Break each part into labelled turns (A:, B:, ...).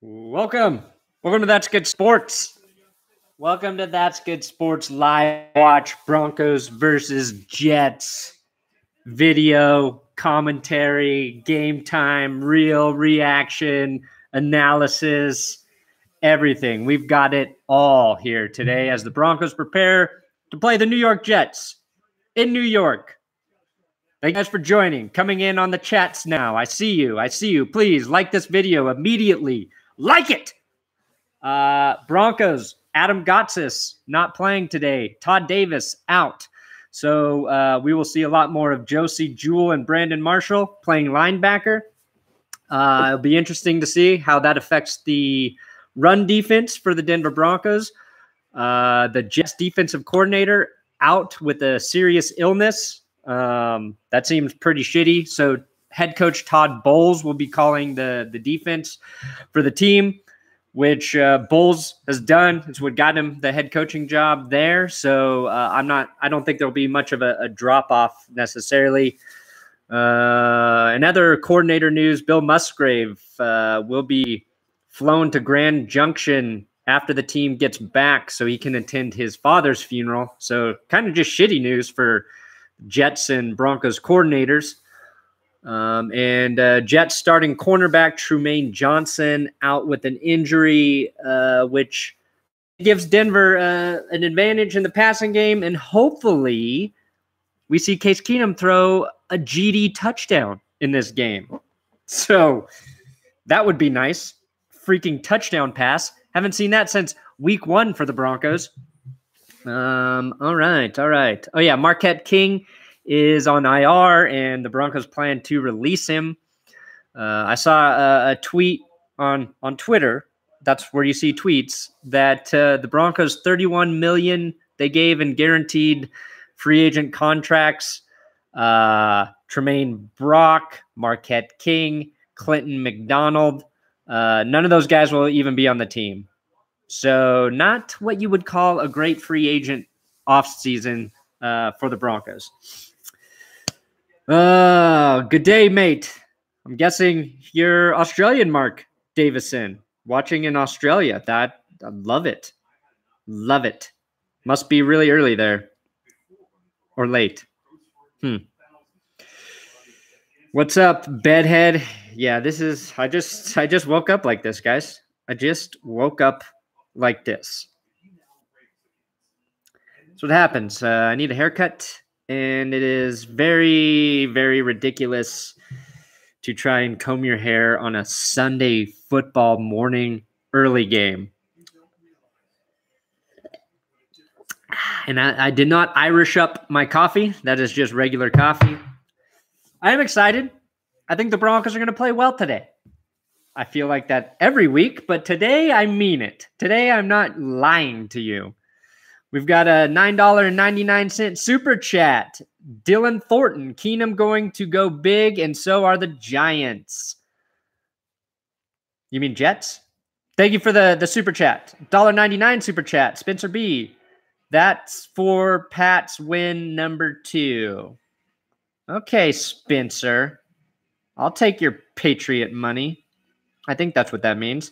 A: Welcome to That's Good Sports. Welcome to That's Good Sports live watch Broncos versus Jets. Video, commentary, game time, real reaction, analysis, everything. We've got it all here today as the Broncos prepare to play the New York Jets in New York. Thank you guys for joining, coming in on the chats now. I see you. Please like this video immediately. Like it. Broncos, Adam Gotsis not playing today. Todd Davis out. So we will see a lot more of Josey Jewell and Brandon Marshall playing linebacker. It'll be interesting to see how that affects the run defense for the Denver Broncos. The Jets defensive coordinator out with a serious illness. That seems pretty shitty. So head coach Todd Bolles will be calling the defense for the team, which Bolles has done. It's what got him the head coaching job there. So I don't think there'll be much of a drop off necessarily. In other coordinator news, Bill Musgrave will be flown to Grand Junction after the team gets back so he can attend his father's funeral. So kind of just shitty news for Jets and Broncos coordinators. Jets starting cornerback Trumaine Johnson out with an injury, which gives Denver an advantage in the passing game. And hopefully we see Case Keenum throw a GD touchdown in this game. So that would be nice. Freaking touchdown pass. Haven't seen that since week 1 for the Broncos. All right. Oh yeah, Marquette King is on IR, and the Broncos plan to release him. I saw a tweet on Twitter. That's where you see tweets that the Broncos $31 million they gave in guaranteed free agent contracts. Tremaine Brock, Marquette King, Clinton McDonald. None of those guys will even be on the team. So not what you would call a great free agent offseason for the Broncos. Good day, mate. I'm guessing you're Australian, Mark Davison, watching in Australia. I love it. Love it. Must be really early there. Or late. What's up, bedhead? Yeah, I just woke up like this, guys. I just woke up like this. That's what happens. I need a haircut. And it is very, very ridiculous to try and comb your hair on a Sunday football morning early game. And I did not Irish up my coffee. That is just regular coffee. I am excited. I think the Broncos are going to play well today. I feel like that every week, but today I mean it. Today I'm not lying to you. We've got a $9.99 super chat. Dylan Thornton, Keenum going to go big, and so are the Giants. You mean Jets? Thank you for the super chat. $1.99 super chat. Spencer B. That's for Pat's win number 2. Okay, Spencer. I'll take your Patriot money. I think that's what that means.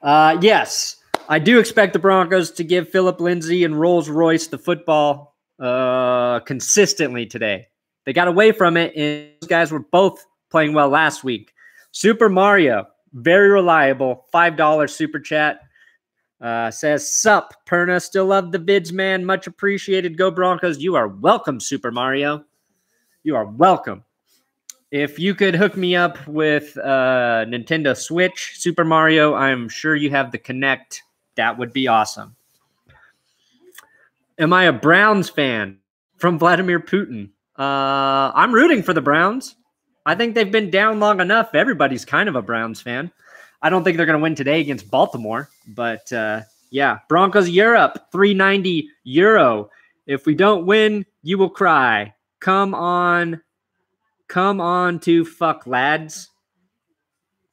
A: Yes. I do expect the Broncos to give Phillip Lindsay and Rolls Royce the football consistently today. They got away from it, and those guys were both playing well last week. Super Mario, very reliable, $5 super chat. Says, sup, Perna, still love the vids, man. Much appreciated. Go Broncos. You are welcome, Super Mario. You are welcome. If you could hook me up with Nintendo Switch, Super Mario, I'm sure you have the Kinect. That would be awesome. Am I a Browns fan? From Vladimir Putin. I'm rooting for the Browns. I think they've been down long enough. Everybody's kind of a Browns fan. I don't think they're going to win today against Baltimore. But, yeah, Broncos Europe, €390. If we don't win, you will cry. Come on to fuck, lads.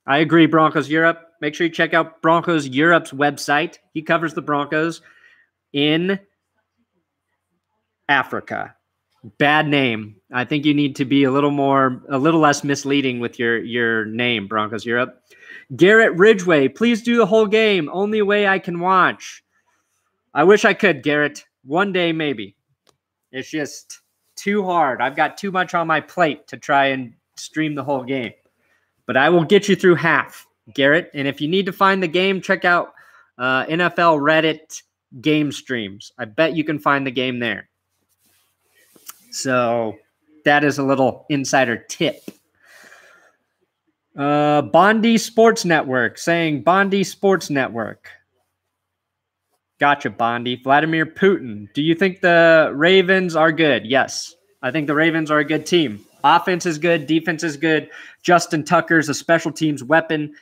A: I agree, Broncos Europe. Make sure you check out Broncos Europe's website. He covers the Broncos in Africa. Bad name. I think you need to be a little less misleading with your name, Broncos Europe. Garrett Ridgway, please do the whole game. Only way I can watch. I wish I could, Garrett. One day, maybe. It's just too hard. I've got too much on my plate to try and stream the whole game. But I will get you through half, Garrett. And if you need to find the game, check out NFL Reddit game streams. I bet you can find the game there. So that is a little insider tip. Bondi Sports Network saying Bondi Sports Network. Gotcha, Bondi. Vladimir Putin. Do you think the Ravens are good? Yes. I think the Ravens are a good team. Offense is good. Defense is good. Justin Tucker's a special teams weapon.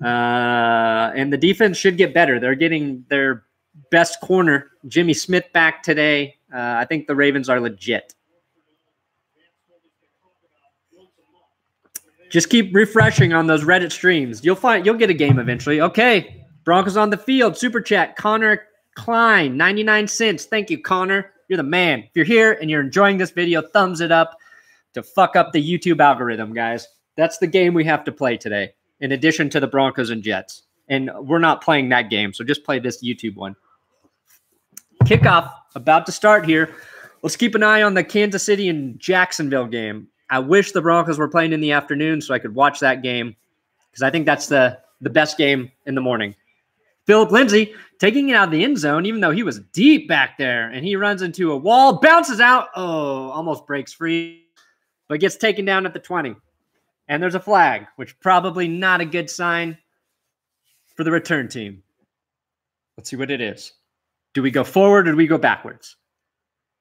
A: And the defense should get better. They're getting their best corner, Jimmy Smith, back today. I think the Ravens are legit. Just keep refreshing on those Reddit streams. You'll get a game eventually. Okay. Broncos on the field. Super chat. Connor Klein, 99 cents. Thank you, Connor. You're the man. If you're here and you're enjoying this video, thumbs it up to fuck up the YouTube algorithm, guys. That's the game we have to play today, in addition to the Broncos and Jets. And we're not playing that game, so just play this YouTube one. Kickoff about to start here. Let's keep an eye on the Kansas City and Jacksonville game. I wish the Broncos were playing in the afternoon so I could watch that game, because I think that's the best game in the morning. Phillip Lindsay taking it out of the end zone, even though he was deep back there, and he runs into a wall, bounces out. Oh, almost breaks free, but gets taken down at the 20. And there's a flag, which probably not a good sign for the return team. Let's see what it is. Do we go forward or do we go backwards?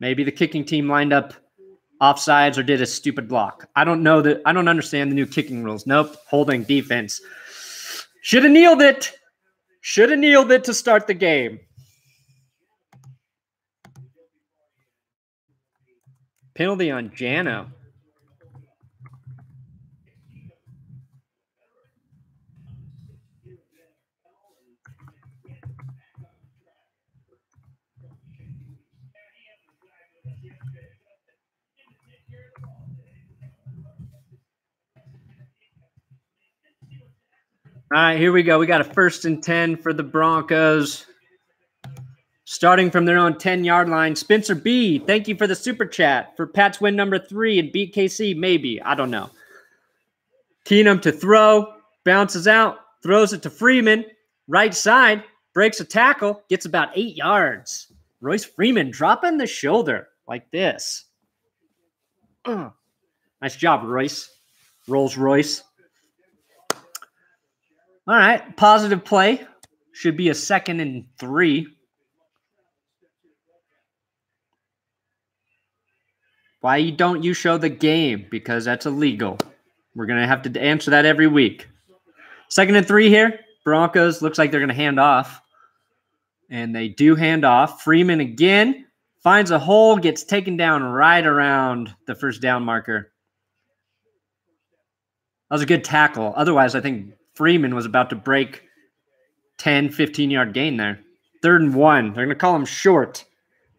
A: Maybe the kicking team lined up offsides or did a stupid block. I don't know that. I don't understand the new kicking rules. Nope. Holding defense. Should have kneeled it. Should have kneeled it to start the game. Penalty on Jano. All right, here we go. We got a 1st and 10 for the Broncos. Starting from their own 10-yard line. Spencer B., thank you for the super chat. For Pats win number 3 and beat KC, maybe. I don't know. Keenum to throw. Bounces out. Throws it to Freeman. Right side. Breaks a tackle. Gets about 8 yards. Royce Freeman dropping the shoulder like this. Nice job, Royce. Rolls Royce. All right, positive play. Should be a 2nd and 3. Why don't you show the game? Because that's illegal. We're going to have to answer that every week. 2nd and 3 here. Broncos looks like they're going to hand off. And they do hand off. Freeman again finds a hole, gets taken down right around the first down marker. That was a good tackle. Otherwise, I think Freeman was about to break 10, 15-yard gain there. 3rd and 1. They're going to call him short.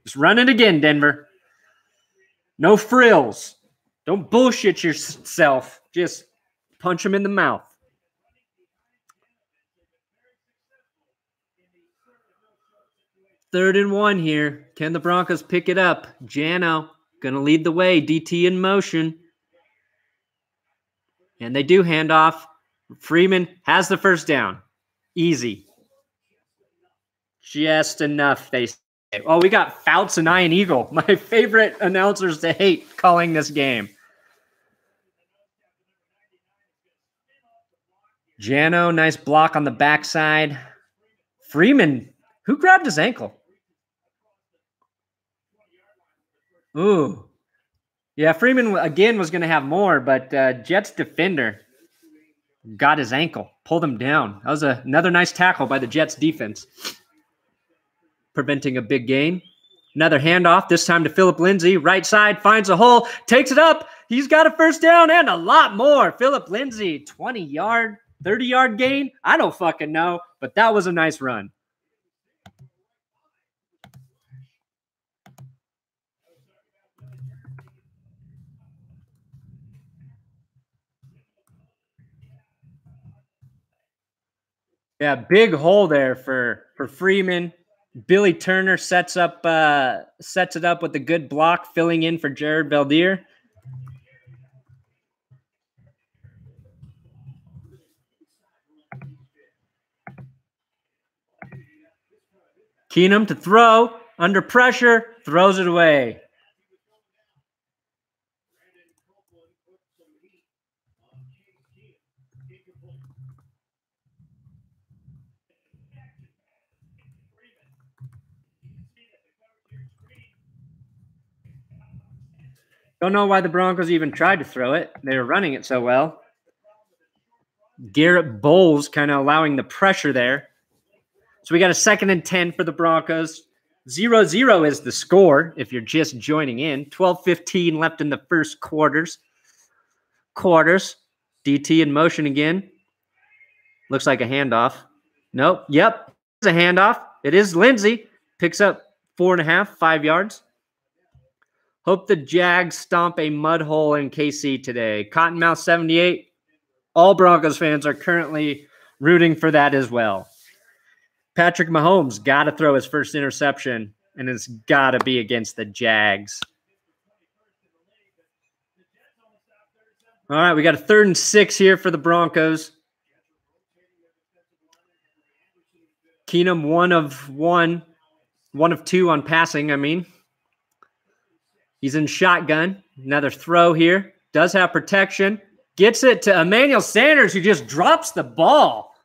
A: Just run it again, Denver. No frills. Don't bullshit yourself. Just punch him in the mouth. 3rd and 1 here. Can the Broncos pick it up? Jano going to lead the way. DT in motion. And they do hand off. Freeman has the 1st down. Easy. Just enough, they say. Oh, we got Fouts and Iron Eagle, my favorite announcers to hate calling this game. Jano, nice block on the backside. Freeman, who grabbed his ankle? Ooh. Yeah, Freeman, again, was going to have more, but Jets defender got his ankle, pulled him down. That was another nice tackle by the Jets defense, preventing a big gain. Another handoff, this time to Phillip Lindsay. Right side, finds a hole, takes it up. He's got a 1st down and a lot more. Phillip Lindsay, 20-yard, 30-yard gain. I don't fucking know, but that was a nice run. Yeah, big hole there for Freeman. Billy Turner sets it up with a good block, filling in for Jared Veldheer. Keenum to throw, under pressure, throws it away. Don't know why the Broncos even tried to throw it. They were running it so well. Garett Bolles kind of allowing the pressure there. So we got a 2nd and 10 for the Broncos. 0-0 is the score if you're just joining in. 12:15 left in the first quarters. DT in motion again. Looks like a handoff. Nope. Yep. It's a handoff. It is Lindsay. Picks up 4.5, 5 yards. Hope the Jags stomp a mud hole in KC today. Cottonmouth 78. All Broncos fans are currently rooting for that as well. Patrick Mahomes got to throw his first interception, and it's got to be against the Jags. All right, we got a 3rd and 6 here for the Broncos. Keenum 1 of 2 on passing, I mean. He's in shotgun. Another throw here. Does have protection. Gets it to Emmanuel Sanders, who just drops the ball.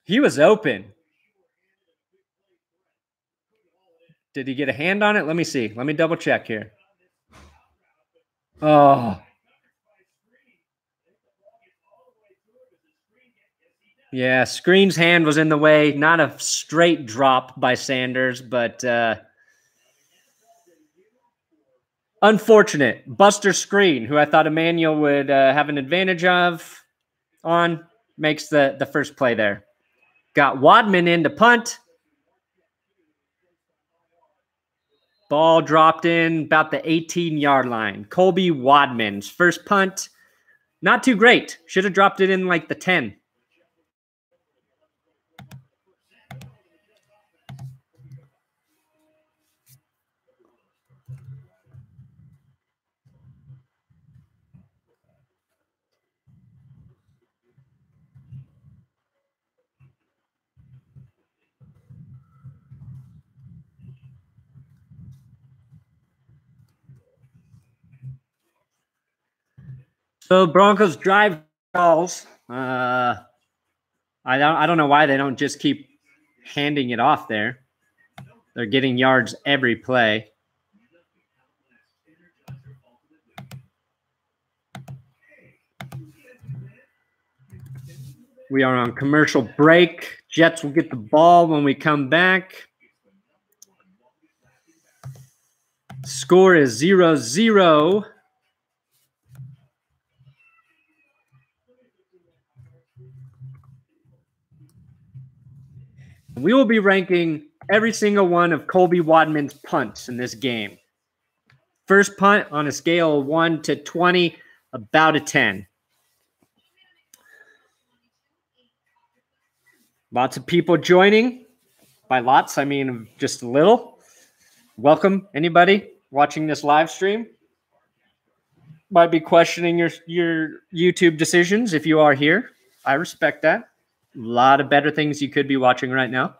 A: He was open. Did he get a hand on it? Let me see. Let me double check here. Oh. Yeah, Screen's hand was in the way. Not a straight drop by Sanders, but unfortunate. Buster Screen, who I thought Emmanuel would have an advantage on, makes the first play there. Got Wadman in to punt. Ball dropped in about the 18-yard line. Colby Wadman's first punt. Not too great. Should have dropped it in like the 10. So Broncos drive calls. I don't know why they don't just keep handing it off there. They're getting yards every play. We are on commercial break. Jets will get the ball when we come back. Score is 0-0. We will be ranking every single one of Colby Wadman's punts in this game. First punt on a scale of 1 to 20, about a 10. Lots of people joining. By lots, I mean just a little. Welcome, anybody watching this live stream. Might be questioning your YouTube decisions if you are here. I respect that. A lot of better things you could be watching right now.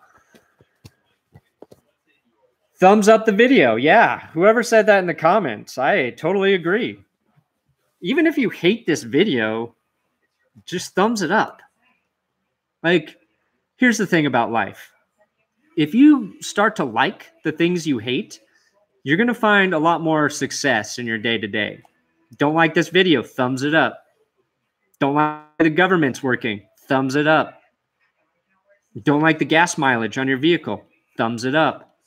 A: Thumbs up the video. Yeah, whoever said that in the comments, I totally agree. Even if you hate this video, just thumbs it up. Like, here's the thing about life. If you start to like the things you hate, you're going to find a lot more success in your day-to-day. Don't like this video, thumbs it up. Don't like the government's working, thumbs it up. Don't like the gas mileage on your vehicle, thumbs it up.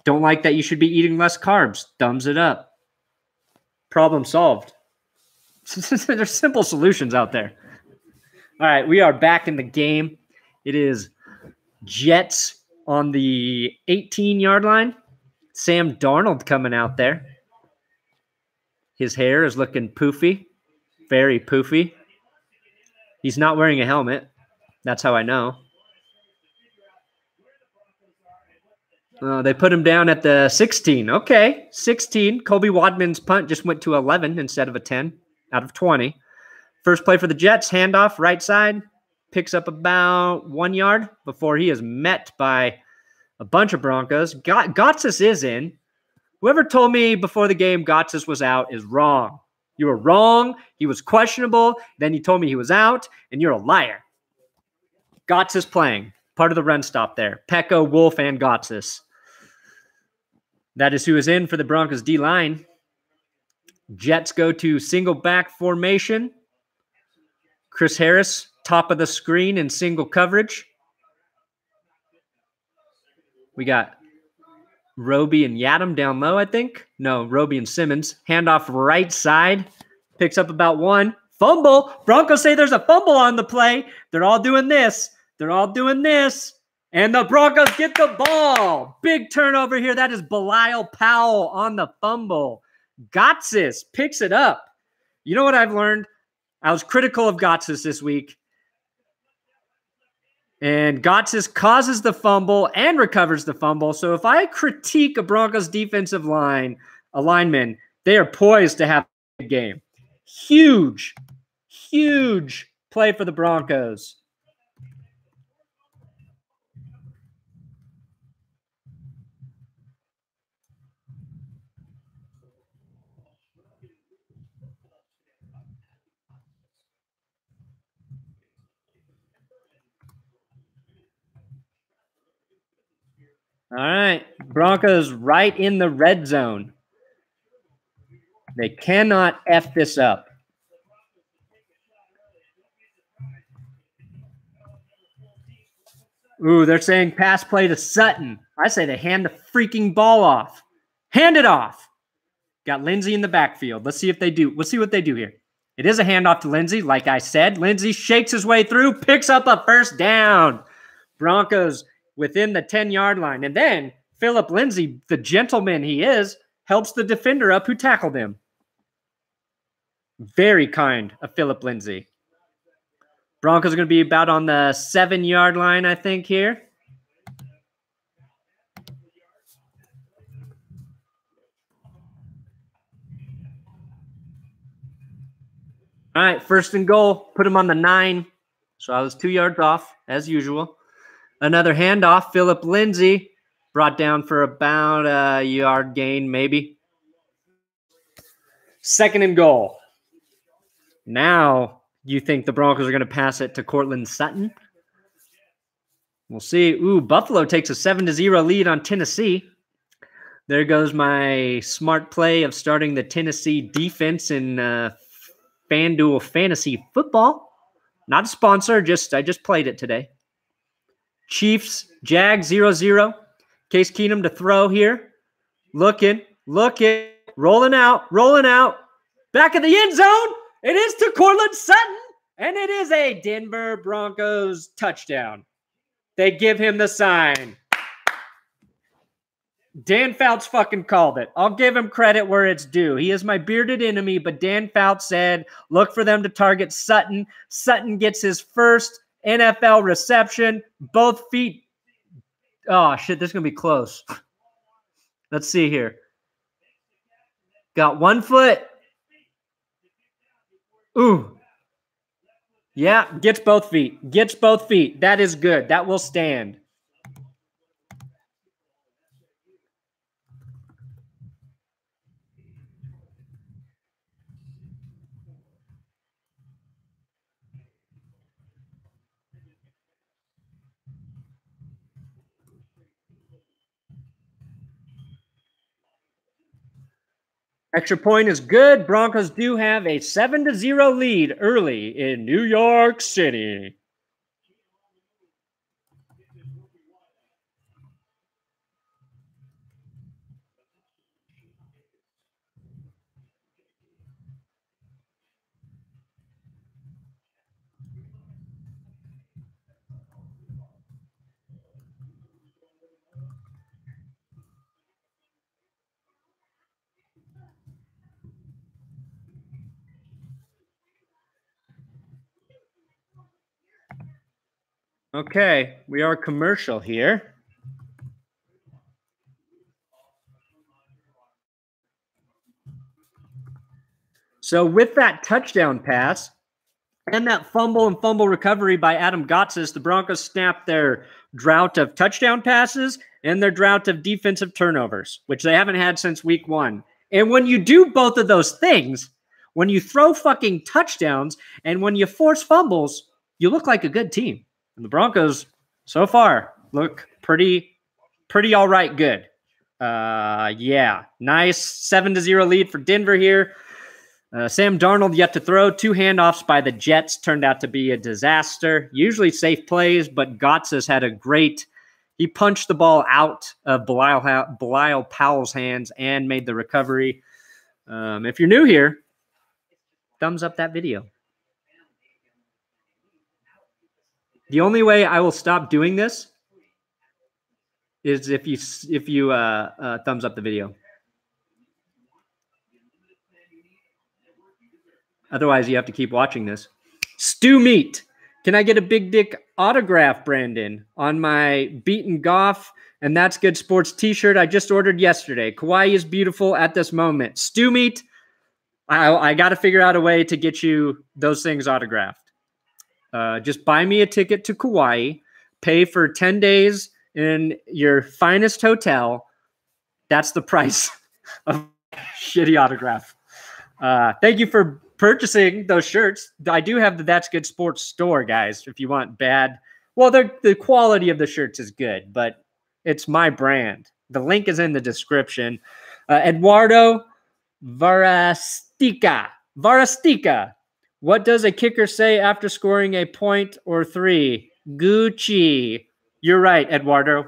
A: Don't like that you should be eating less carbs, thumbs it up. Problem solved. There's simple solutions out there. All right, we are back in the game. It is Jets on the 18-yard line. Sam Darnold coming out there. His hair is looking poofy, very poofy. He's not wearing a helmet. That's how I know. They put him down at the 16. Okay, 16. Kobe Wadman's punt just went to 11 instead of a 10 out of 20. First play for the Jets, handoff, right side. Picks up about 1 yard before he is met by a bunch of Broncos. Gotsis is in. Whoever told me before the game Gotsis was out is wrong. You were wrong. He was questionable. Then you told me he was out, and you're a liar. Gotsis playing. Part of the run stop there. Pecco, Wolf, and Gotsis. That is who is in for the Broncos D-line. Jets go to single back formation. Chris Harris, top of the screen in single coverage. We got Robby and Yadam down low, I think. No, Robby and Simmons. Handoff right side. Picks up about 1. Fumble. Broncos say there's a fumble on the play. They're all doing this. They're all doing this. And the Broncos get the ball. Big turnover here. That is Bilal Powell on the fumble. Gotsis picks it up. You know what I've learned? I was critical of Gotsis this week. And Gotsis causes the fumble and recovers the fumble. So if I critique a Broncos defensive lineman, they are poised to have a game. Huge, huge play for the Broncos. All right, Broncos right in the red zone. They cannot F this up. Ooh, they're saying pass play to Sutton. I say they hand the freaking ball off. Hand it off. Got Lindsay in the backfield. Let's see if they do. We'll see what they do here. It is a handoff to Lindsay, like I said. Lindsay shakes his way through, picks up a first down. Broncos within the 10-yard line. And then Phillip Lindsay, the gentleman he is, helps the defender up who tackled him. Very kind of Phillip Lindsay. Broncos are going to be about on the 7-yard line, I think, here. All right, first and goal. Put him on the 9. So I was 2 yards off, as usual. Another handoff. Phillip Lindsay brought down for about a yard gain, maybe. Second and goal. Now you think the Broncos are going to pass it to Courtland Sutton? We'll see. Ooh, Buffalo takes a 7-0 lead on Tennessee. There goes my smart play of starting the Tennessee defense in FanDuel Fantasy Football. Not a sponsor, I just played it today. Chiefs, Jags 0-0. Case Keenum to throw here. Looking, rolling out. Back of the end zone. It is to Courtland Sutton, and it is a Denver Broncos touchdown. They give him the sign. Dan Fouts fucking called it. I'll give him credit where it's due. He is my bearded enemy, but Dan Fouts said, look for them to target Sutton. Sutton gets his first NFL reception. Both feet. Oh, shit, this is going to be close. Let's see here. Got 1 foot. Ooh. Yeah, gets both feet. That is good. That will stand. Extra point is good. Broncos do have a 7-0 lead early in New York City. Okay, we are commercial here. So with that touchdown pass and that fumble and fumble recovery by Adam Gotsis, the Broncos snapped their drought of touchdown passes and their drought of defensive turnovers, which they haven't had since week 1. And when you do both of those things, when you throw fucking touchdowns and when you force fumbles, you look like a good team. And the Broncos, so far, look pretty all right good. Yeah, nice 7-0 lead for Denver here. Sam Darnold yet to throw. 2 handoffs by the Jets turned out to be a disaster. Usually safe plays, but Gotsis had a great – he punched the ball out of Bilal Powell's hands and made the recovery. If you're new here, thumbs up that video. The only way I will stop doing this is if you thumbs up the video. Otherwise, you have to keep watching this. Stew Meat. Can I get a Big Dick autograph, Brandon, on my Beaten Goff and That's Good Sports t-shirt I just ordered yesterday? Kauai is beautiful at this moment. Stew Meat, I got to figure out a way to get you those things autographed. Just buy me a ticket to Kauai, pay for 10 days in your finest hotel. That's the price of shitty autograph. Thank you for purchasing those shirts. I do have the That's Good Sports store, guys, if you want bad. Well, the quality of the shirts is good, but it's my brand. The link is in the description. Eduardo Varastica. What does a kicker say after scoring a point or 3? Gucci. You're right, Eduardo.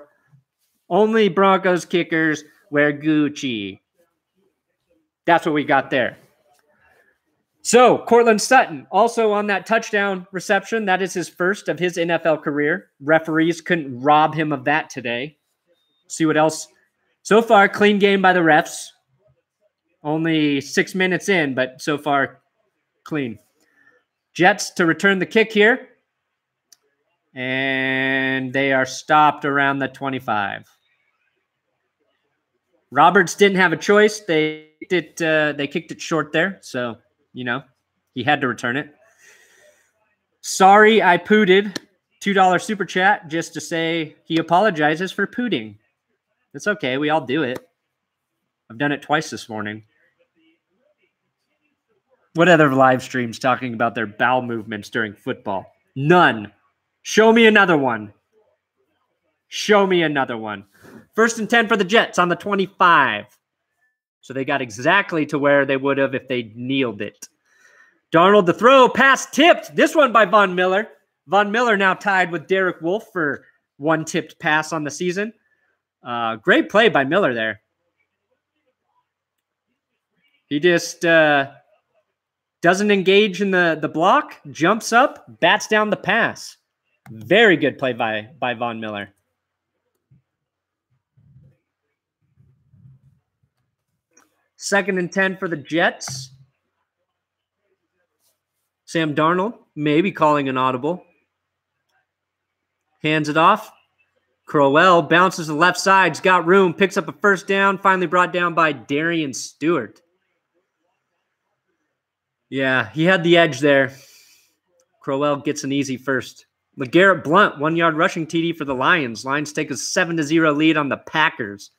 A: Only Broncos kickers wear Gucci. That's what we got there. So, Courtland Sutton, also on that touchdown reception. That is his first of his NFL career. Referees couldn't rob him of that today. See what else. So far, clean game by the refs. Only 6 minutes in, but so far, clean. Jets to return the kick here. And they are stopped around the 25. Roberts didn't have a choice. They kicked it short there, so... You know, he had to return it. Sorry, I pooted. $2 super chat just to say he apologizes for pooting. It's okay. We all do it. I've done it twice this morning. What other live streams talking about their bowel movements during football? None. Show me another one. Show me another one. 1st and 10 for the Jets on the 25. So they got exactly to where they would have if they kneeled it. Darnold the throw, pass tipped. This one by Von Miller. Von Miller now tied with Derek Wolfe for 1 tipped pass on the season. Great play by Miller there. He just doesn't engage in the block, jumps up, bats down the pass. Very good play by Von Miller. Second and 10 for the Jets. Sam Darnold maybe calling an audible. Hands it off. Crowell bounces to the left side. He's got room. Picks up a first down. Finally brought down by Darian Stewart. Yeah, he had the edge there. Crowell gets an easy first. LeGarrette Blount, 1-yard rushing TD for the Lions. Lions take a 7-0 lead on the Packers.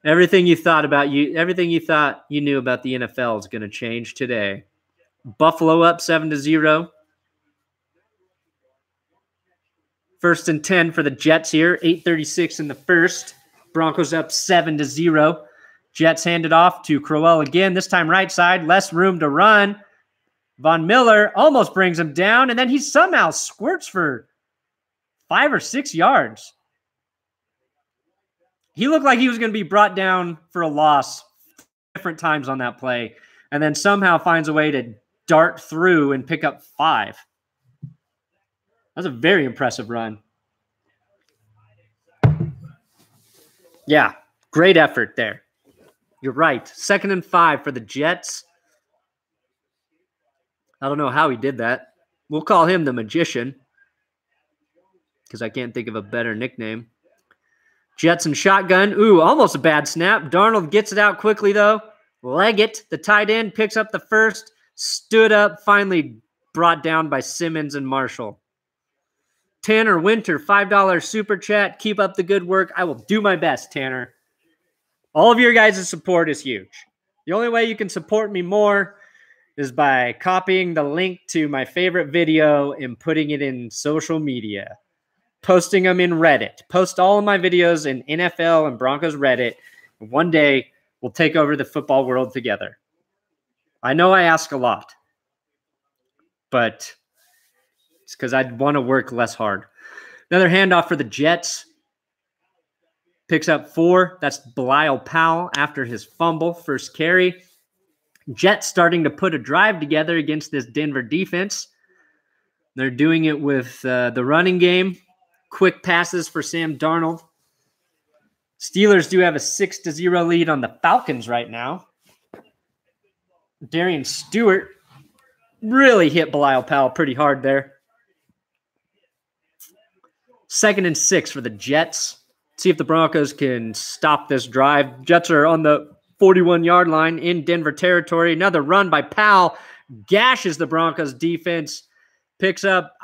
A: Everything you thought you knew about the NFL is going to change today. Buffalo up 7-0. 1st and 10 for the Jets here. 8:36 in the first. Broncos up 7-0. Jets hand it off to Crowell again. This time right side. Less room to run. Von Miller almost brings him down, and then he somehow squirts for 5 or 6 yards. He looked like he was going to be brought down for a loss different times on that play, and then somehow finds a way to dart through and pick up 5. That's a very impressive run. Yeah, great effort there. You're right. 2nd and 5 for the Jets. I don't know how he did that. We'll call him the magician. because I can't think of a better nickname. Jets and shotgun. Ooh, almost a bad snap. Darnold gets it out quickly, though. Leggett, the tight end, picks up the first. Stood up, finally brought down by Simmons and Marshall. Tanner Winter, $5 super chat. Keep up the good work. I will do my best, Tanner. All of your guys' support is huge. The only way you can support me more is by copying the link to my favorite video and putting it in social media. Posting them in Reddit. Post all of my videos in NFL and Broncos Reddit. One day, we'll take over the football world together. I know I ask a lot, but it's because I want to work less hard. Another handoff for the Jets. Picks up 4. That's Bilal Powell after his fumble. First carry. Jets starting to put a drive together against this Denver defense. They're doing it with the running game. Quick passes for Sam Darnold. Steelers do have a 6-0 lead on the Falcons right now. Darian Stewart really hit Bilal Powell pretty hard there. 2nd and 6 for the Jets. See if the Broncos can stop this drive. Jets are on the 41-yard line in Denver territory. Another run by Powell. Gashes the Broncos defense. Picks up,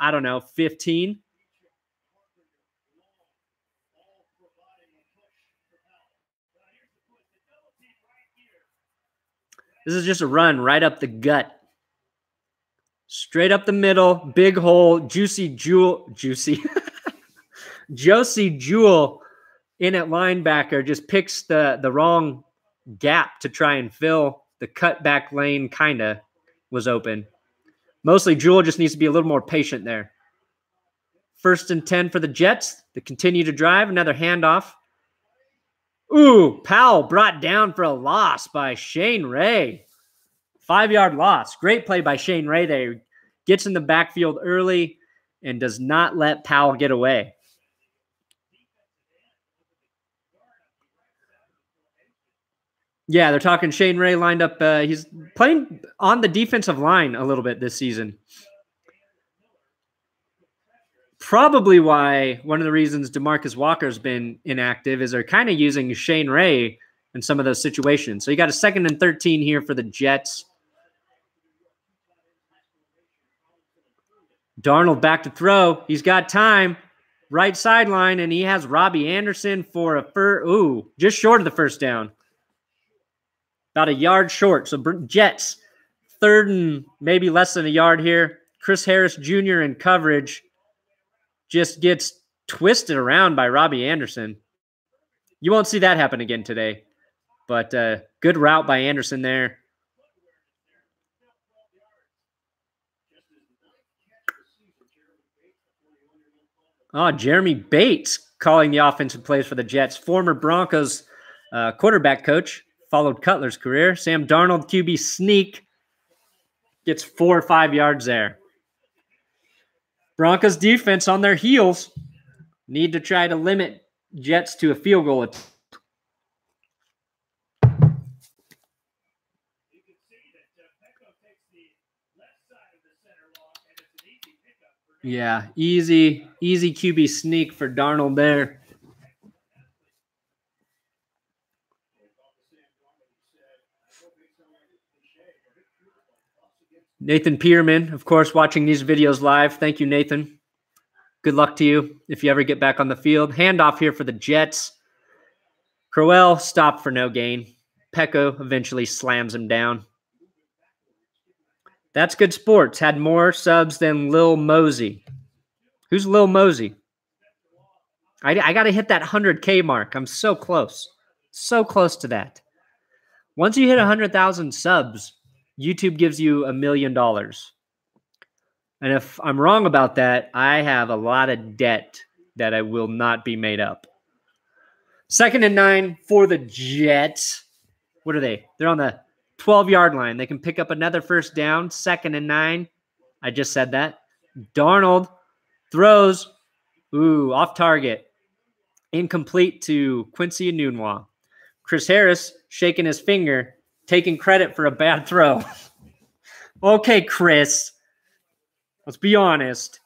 A: 15. This is just a run right up the gut. Straight up the middle. Big hole. Josey Jewell in at linebacker just picks the wrong gap to try and fill. The cutback lane kind of was open. Mostly Jewell just needs to be a little more patient there. 1st and 10 for the Jets. They continue to drive. Another handoff. Ooh, Powell brought down for a loss by Shane Ray. 5-yard loss. Great play by Shane Ray there. Gets in the backfield early and does not let Powell get away. Yeah, they're talking Shane Ray lined up. He's playing on the defensive line a little bit this season. Probably why one of the reasons DeMarcus Walker's been inactive is they're kind of using Shane Ray in some of those situations. So you got a 2nd and 13 here for the Jets. Darnold back to throw. He's got time. Right sideline, and he has Robby Anderson for a just short of the first down. About a yard short. So Jets, 3rd and maybe less than a yard here. Chris Harris Jr. in coverage just gets twisted around by Robby Anderson. You won't see that happen again today. But good route by Anderson there. Oh, Jeremy Bates calling the offensive plays for the Jets. Former Broncos quarterback coach. Followed Cutler's career. Sam Darnold, QB sneak. Gets 4 or 5 yards there. Broncos defense on their heels. Need to try to limit Jets to a field goal. Yeah, easy QB sneak for Darnold there. Nathan Peterman, of course, watching these videos live. Thank you, Nathan. Good luck to you if you ever get back on the field. Handoff here for the Jets. Crowell stopped for no gain. Pecco eventually slams him down. That's Good Sports. Had more subs than Lil Mosey. Who's Lil Mosey? I got to hit that 100K mark. I'm so close. So close to that. Once you hit 100,000 subs, YouTube gives you $1 million. And if I'm wrong about that, I have a lot of debt that I will not be made up. 2nd and 9 for the Jets. What are they? They're on the 12-yard line. They can pick up another first down. 2nd and 9. I just said that. Darnold throws. Ooh, off target. Incomplete to Quincy Enunwa. Chris Harris shaking his finger, taking credit for a bad throw. Okay, Chris. Let's be honest.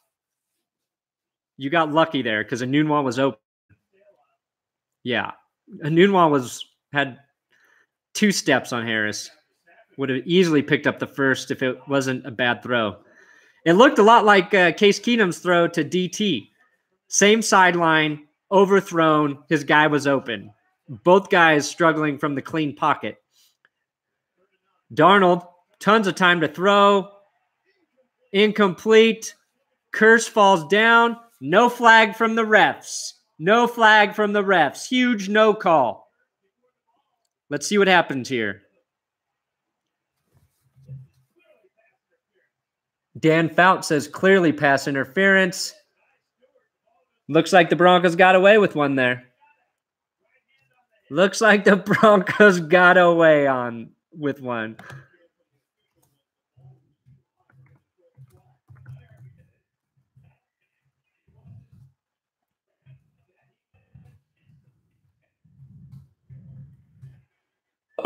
A: You got lucky there because Enunwa was open. Yeah. Enunwa had 2 steps on Harris. Would have easily picked up the first if it wasn't a bad throw. It looked a lot like Case Keenum's throw to DT. Same sideline, overthrown. His guy was open. Both guys struggling from the clean pocket. Darnold, tons of time to throw. Incomplete. Curse falls down. No flag from the refs. No flag from the refs. Huge no call. Let's see what happens here. Dan Fout says clearly pass interference. Looks like the Broncos got away with one there. Looks like the Broncos got away with one.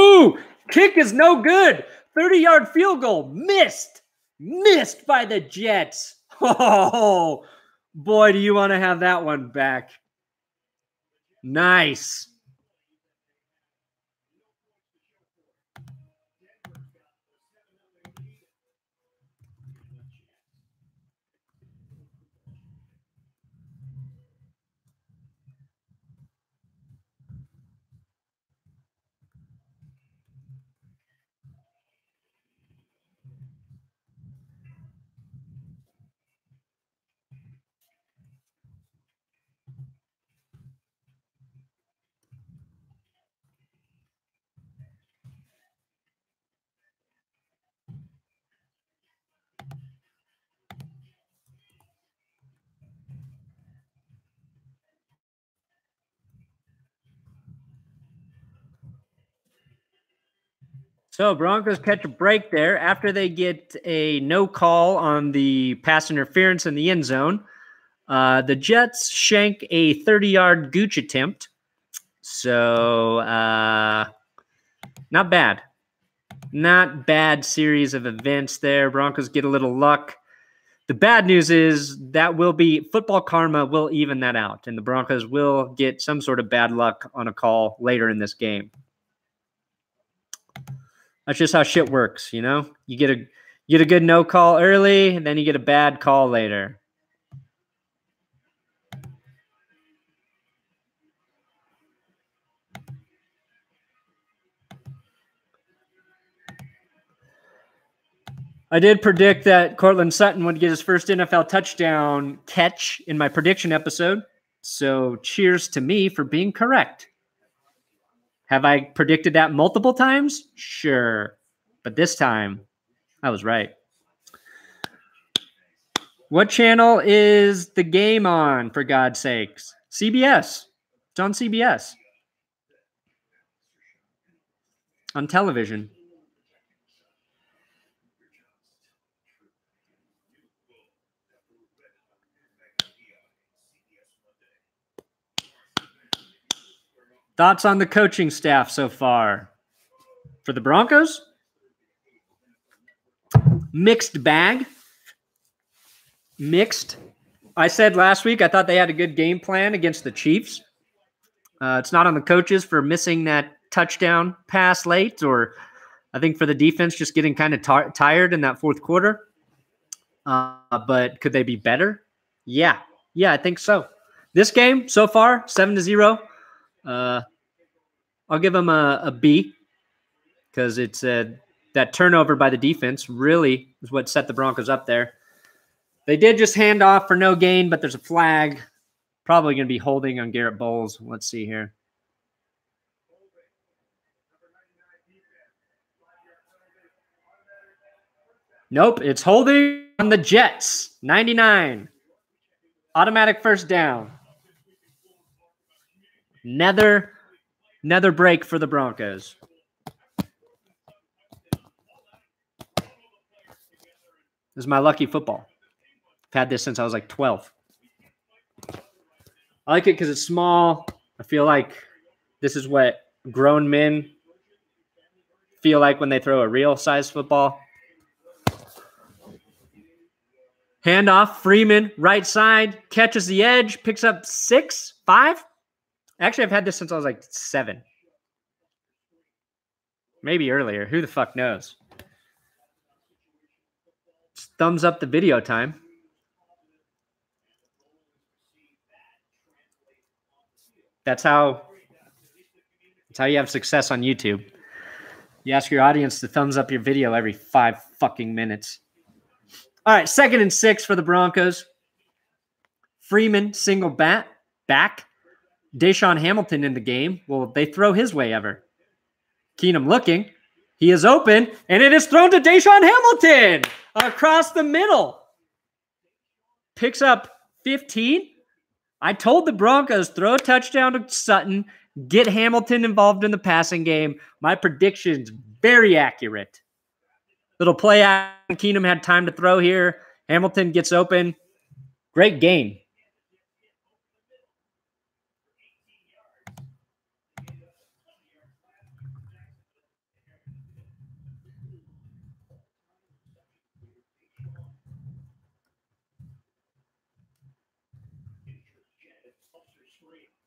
A: Ooh, kick is no good. 30-yard field goal. Missed. Missed by the Jets. Oh, boy, do you want to have that one back. Nice. So Broncos catch a break there after they get a no call on the pass interference in the end zone. The Jets shank a 30-yard gooch attempt. So not bad. Not bad series of events there. Broncos get a little luck. The bad news is that football karma will even that out, and the Broncos will get some sort of bad luck on a call later in this game. That's just how shit works, you know? You get a good no call early, and then you get a bad call later. I did predict that Courtland Sutton would get his first NFL touchdown catch in my prediction episode. So cheers to me for being correct. Have I predicted that multiple times? Sure. But this time, I was right. What channel is the game on, for God's sakes? CBS. It's on CBS. On television. Thoughts on the coaching staff so far? For the Broncos? Mixed bag. Mixed. I said last week I thought they had a good game plan against the Chiefs. It's not on the coaches for missing that touchdown pass late, or I think for the defense just getting kind of tired in that fourth quarter. But could they be better? Yeah, I think so. This game so far, 7-0. I'll give them a B because it's that turnover by the defense really is what set the Broncos up there. They did just hand off for no gain, but there's a flag. Probably going to be holding on Garett Bolles. Let's see here. Nope, it's holding on the Jets. 99. Automatic first down. Another break for the Broncos. This is my lucky football. I've had this since I was like 12. I like it because it's small. I feel like this is what grown men feel like when they throw a real size football. Handoff, Freeman, right side, catches the edge, picks up 6, 5. Actually, I've had this since I was like 7. Maybe earlier. Who the fuck knows? Just thumbs up the video time. That's how you have success on YouTube. You ask your audience to thumbs up your video every 5 fucking minutes. All right, 2nd and 6 for the Broncos. Freeman, single back. DaeSean Hamilton in the game. Will they throw his way ever? Keenum looking. He is open, and it is thrown to DaeSean Hamilton across the middle. Picks up 15. I told the Broncos, throw a touchdown to Sutton, get Hamilton involved in the passing game. My prediction's very accurate. Little play action. Keenum had time to throw here. Hamilton gets open. Great game.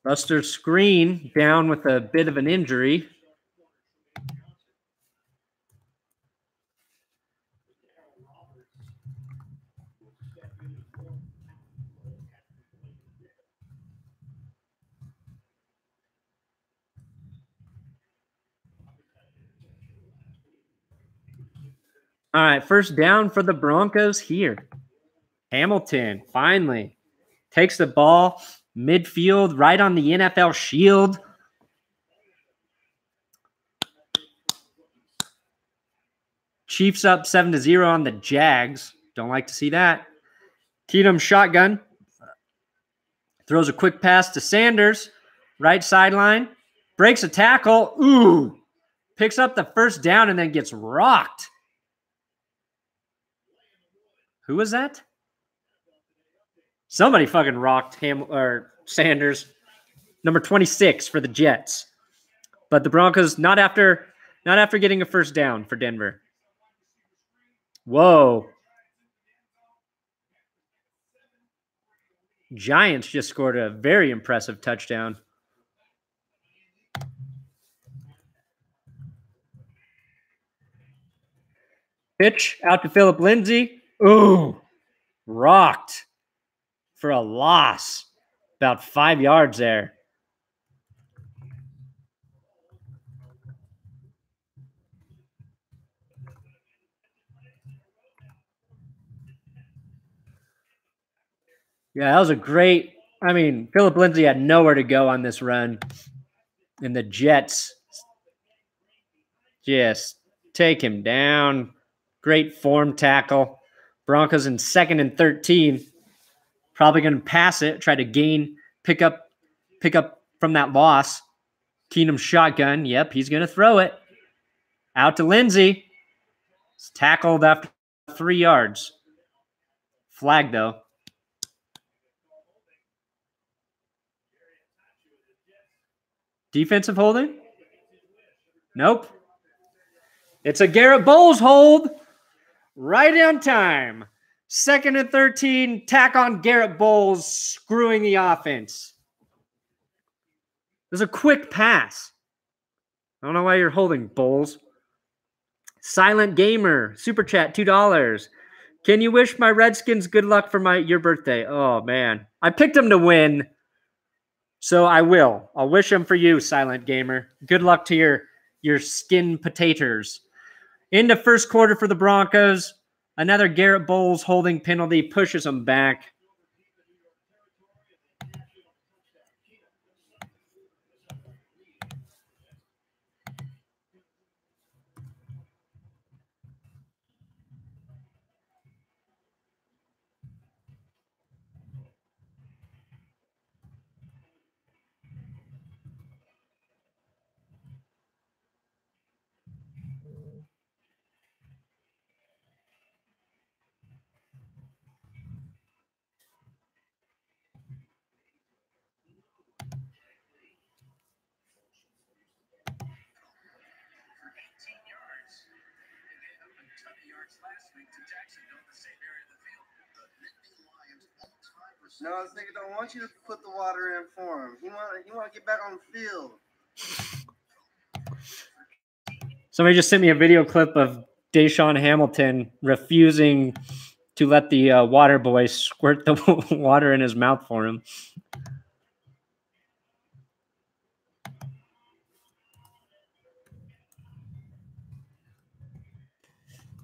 A: Buster Screen down with a bit of an injury. All right, first down for the Broncos here. Hamilton finally takes the ball midfield right on the NFL shield. Chiefs up 7-0 on the Jags. Don't like to see that. Keenum shotgun. Throws a quick pass to Sanders. Right sideline. Breaks a tackle. Ooh. Picks up the first down and then gets rocked. Who was that? Somebody fucking rocked Sanders. Number 26 for the Jets. But the Broncos not after getting a first down for Denver. Whoa. Giants just scored a very impressive touchdown. Pitch out to Phillip Lindsay. Ooh. Rocked for a loss. About 5 yards there. Yeah, that was a great. I mean, Phillip Lindsay had nowhere to go on this run. And the Jets just take him down. Great form tackle. Broncos in 2nd and 13. Probably going to pass it, try to pick up from that loss. Keenum shotgun. Yep, he's going to throw it. Out to Lindsay. It's tackled after 3 yards. Flag, though. Defensive holding? Nope. It's a Garett Bolles hold. Right on time. 2nd and 13. Tack on Garett Bolles, screwing the offense. There's a quick pass. I don't know why you're holding, Bolles. Silent Gamer, Super Chat, $2. Can you wish my Redskins good luck for your birthday? Oh, man. I picked them to win. So I will. I'll wish them for you, Silent Gamer. Good luck to your skin potatoes. Into first quarter for the Broncos. Another Garett Bolles holding penalty pushes them back.
B: No, this nigga don't want you to put the water in for him. He want to get back on the field.
A: Somebody just sent me a video clip of DaeSean Hamilton refusing to let the water boy squirt the water in his mouth for him.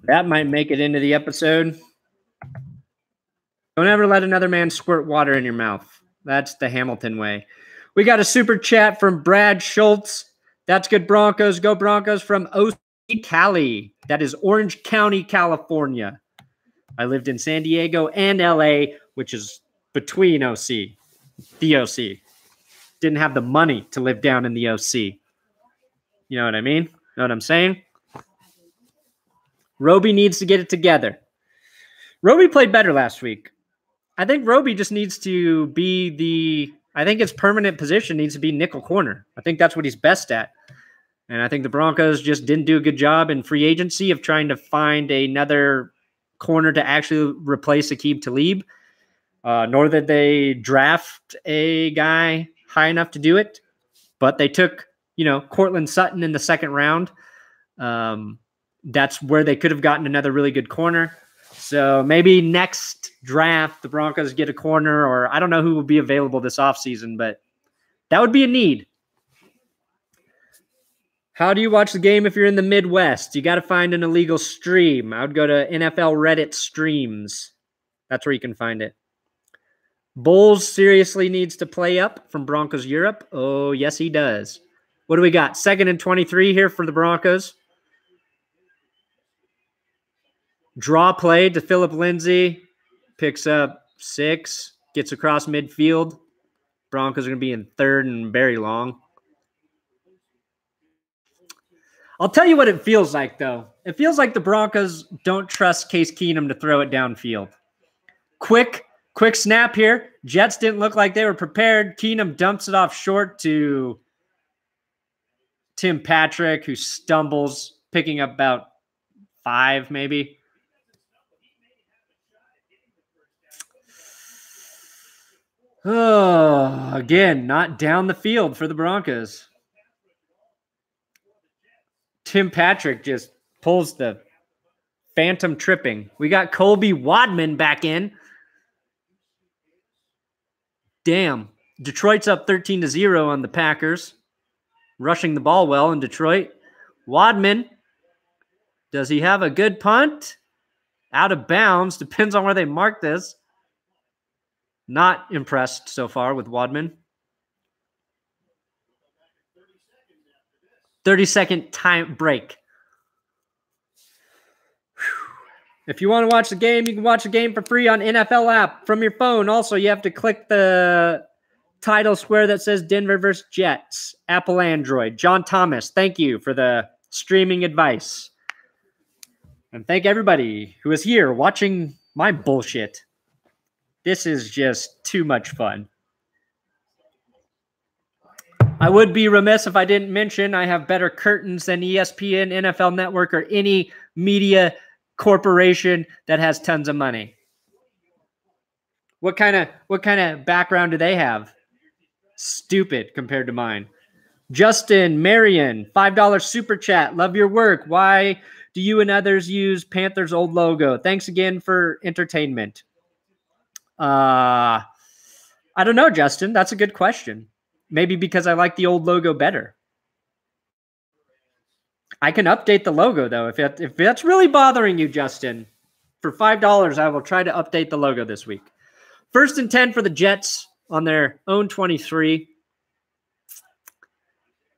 A: That might make it into the episode. Don't ever let another man squirt water in your mouth. That's the Hamilton way. We got a super chat from Brad Schultz. That's good, Broncos. Go Broncos from OC Cali. That is Orange County, California. I lived in San Diego and LA, which is between OC. The OC. Didn't have the money to live down in the OC. You know what I mean? Know what I'm saying? Robby needs to get it together. Robby played better last week. I think Robby just needs to be I think his permanent position needs to be nickel corner. I think that's what he's best at. And I think the Broncos just didn't do a good job in free agency of trying to find another corner to actually replace Aqib Talib. Nor did they draft a guy high enough to do it. But they took, Courtland Sutton in the second round. That's where they could have gotten another really good corner. So maybe next draft, the Broncos get a corner, or I don't know who will be available this offseason, but that would be a need. How do you watch the game if you're in the Midwest? You got to find an illegal stream. I would go to NFL Reddit streams. That's where you can find it. Bolles seriously needs to play up from Broncos Europe. Oh, yes, he does. What do we got? 2nd and 23 here for the Broncos. Draw play to Phillip Lindsay. Picks up 6. Gets across midfield. Broncos are going to be in 3rd and very long. I'll tell you what it feels like, though. It feels like the Broncos don't trust Case Keenum to throw it downfield. Quick snap here. Jets didn't look like they were prepared. Keenum dumps it off short to Tim Patrick, who stumbles, picking up about 5 maybe. Oh, again, not down the field for the Broncos. Tim Patrick just pulls the phantom tripping. We got Colby Wadman back in. Damn. Detroit's up 13-0 on the Packers. Rushing the ball well in Detroit. Wadman. Does he have a good punt? Out of bounds. Depends on where they mark this. Not impressed so far with Wadman. 30-second time break. If you want to watch the game, you can watch the game for free on NFL app from your phone. Also, you have to click the title square that says Denver versus Jets. Apple Android. John Thomas, thank you for the streaming advice. And thank everybody who is here watching my bullshit. This is just too much fun. I would be remiss if I didn't mention I have better curtains than ESPN, NFL Network, or any media corporation that has tons of money. What kind of background do they have? Stupid compared to mine. Justin Marion, $5 super chat. Love your work. Why do you and others use Panthers' old logo? Thanks again for entertainment. I don't know, Justin. That's a good question. Maybe because I like the old logo better. I can update the logo, though. If that's really bothering you, Justin, for $5, I will try to update the logo this week. 1st and 10 for the Jets on their own 23.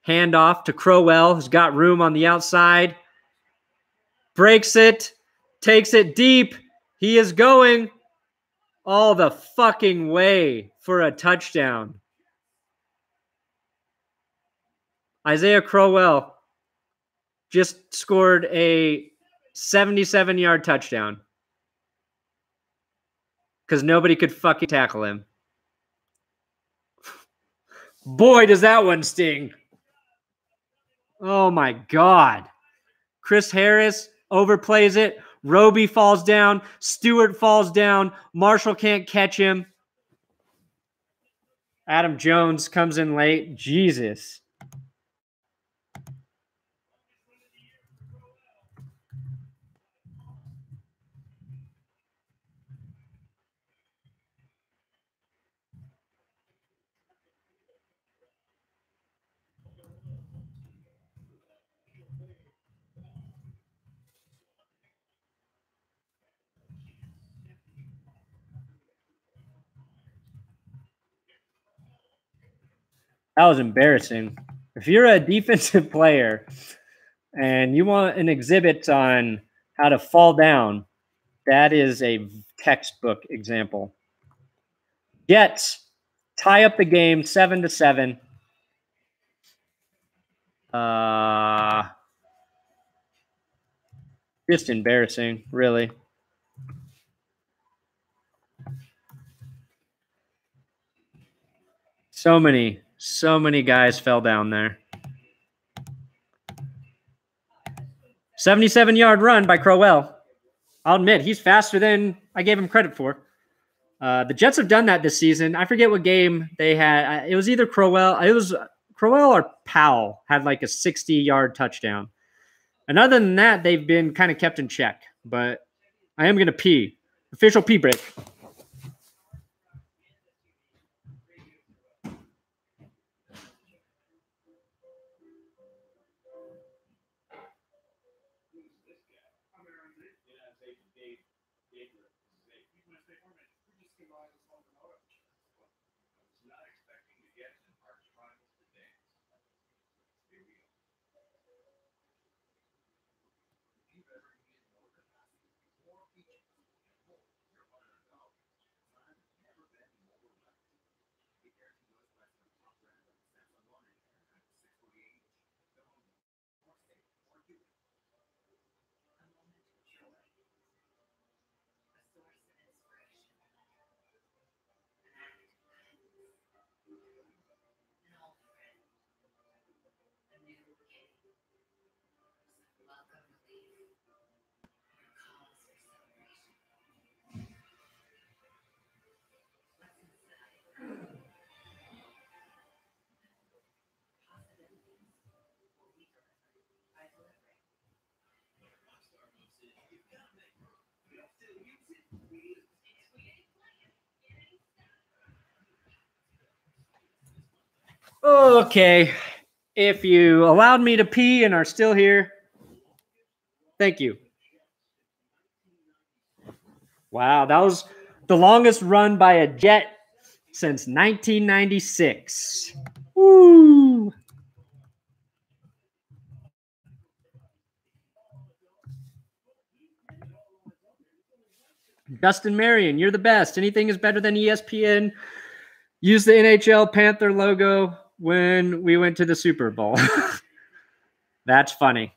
A: Handoff to Crowell, who's got room on the outside. Breaks it. Takes it deep. He is going all the fucking way for a touchdown. Isaiah Crowell just scored a 77-yard touchdown because nobody could fucking tackle him. Boy, does that one sting. Oh, my God. Chris Harris overplays it. Robby falls down. Stewart falls down. Marshall can't catch him. Adam Jones comes in late. Jesus. That was embarrassing. If you're a defensive player and you want an exhibit on how to fall down, that is a textbook example. Jets tie up the game 7-7. Just embarrassing, really. So many guys fell down there. 77-yard run by Crowell. I'll admit, he's faster than I gave him credit for. The Jets have done that this season. I forget what game they had. It was either Crowell. It was Crowell or Powell had like a 60-yard touchdown. And other than that, they've been kind of kept in check. But I am going to pee. Official pee break. Okay. If you allowed me to pee and are still here, thank you. Wow, that was the longest run by a Jet since 1996. Woo! Justin Marion, you're the best. Anything is better than ESPN. Use the NHL Panther logo when we went to the Super Bowl. That's funny.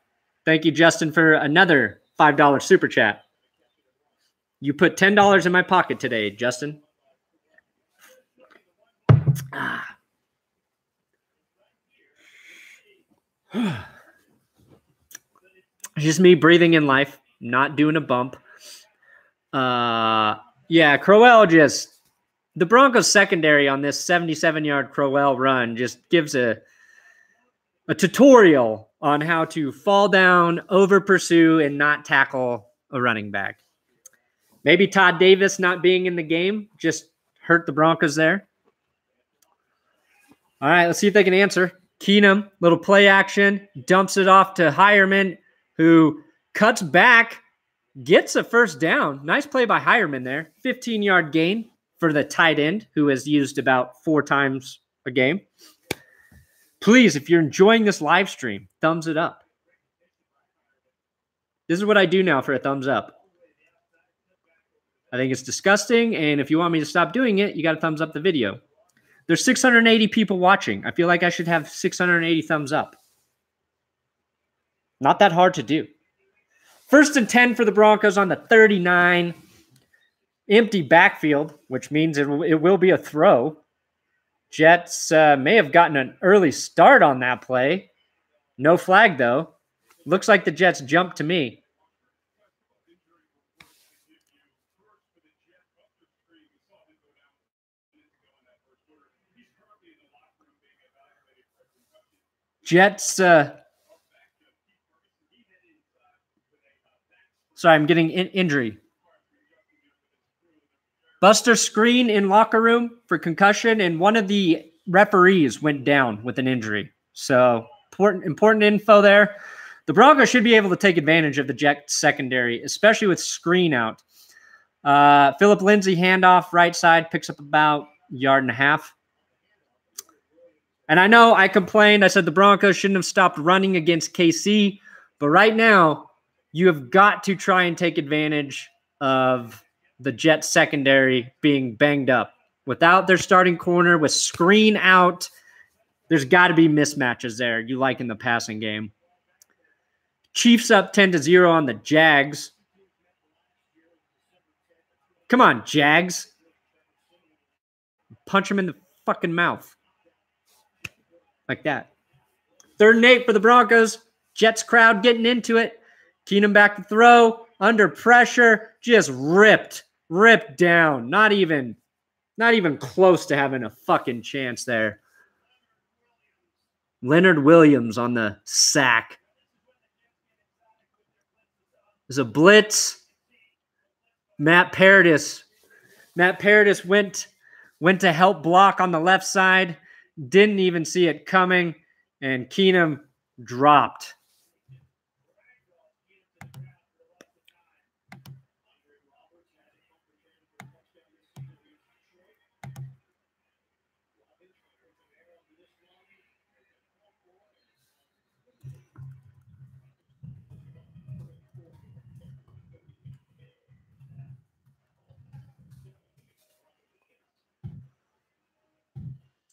A: Thank you, Justin, for another $5 super chat. You put $10 in my pocket today, Justin. Just me breathing in life, not doing a bump. Yeah, Crowell the Broncos secondary on this 77-yard Crowell run just gives a tutorial on how to fall down, over pursue, and not tackle a running back. Maybe Todd Davis not being in the game just hurt the Broncos there. All right, let's see if they can answer. Keenum, little play action, dumps it off to Hireman, who cuts back, gets a first down. Nice play by Hireman there. 15-yard gain for the tight end, who is used about 4 times a game. Please, if you're enjoying this live stream, thumbs it up. This is what I do now for a thumbs up. I think it's disgusting, and if you want me to stop doing it, you got to thumbs up the video. There's 680 people watching. I feel like I should have 680 thumbs up. Not that hard to do. 1st and 10 for the Broncos on the 39. Empty backfield, which means it will be a throw. Jets may have gotten an early start on that play. No flag, though. Looks like the Jets jumped to me. Jets. Sorry, I'm getting injury. Buster screen in locker room for concussion, and one of the referees went down with an injury. So important info there. The Broncos should be able to take advantage of the Jets secondary, especially with screen out. Phillip Lindsay handoff right side picks up about 1.5 yards. And I know I complained. I said the Broncos shouldn't have stopped running against KC. But right now, you have got to try and take advantage of the Jets secondary being banged up. Without their starting corner, with screen out, there's got to be mismatches there you like in the passing game. Chiefs up 10-0 on the Jags. Come on, Jags. Punch him in the fucking mouth. Like that. 3rd and 8 for the Broncos. Jets crowd getting into it. Keenum back to throw. Under pressure. Just ripped down. Not even close to having a fucking chance there. Leonard Williams on the sack. There's a blitz. Matt Paradis went to help block on the left side. Didn't even see it coming. And Keenum dropped.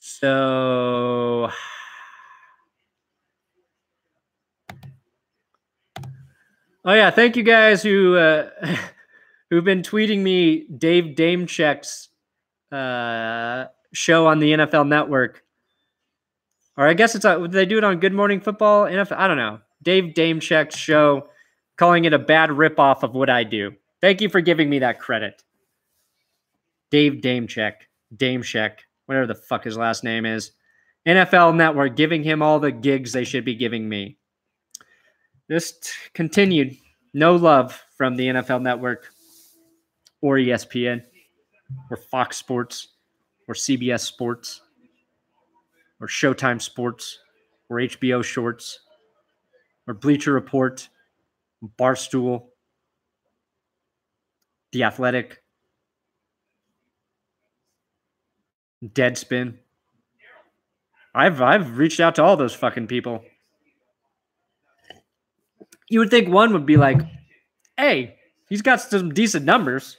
A: So, oh yeah, thank you guys who've been tweeting me Dave Damechek's show on the NFL Network, or I guess would they do it on Good Morning Football? NFL, I don't know. Dave Damechek's show, calling it a bad ripoff of what I do. Thank you for giving me that credit, Dave Damechek. Whatever the fuck his last name is. NFL Network giving him all the gigs they should be giving me. Just continued. No love from the NFL Network or ESPN or Fox Sports or CBS Sports or Showtime Sports or HBO Shorts or Bleacher Report, Barstool, The Athletic, Deadspin. I've reached out to all those fucking people. You would think one would be like, hey, he's got some decent numbers,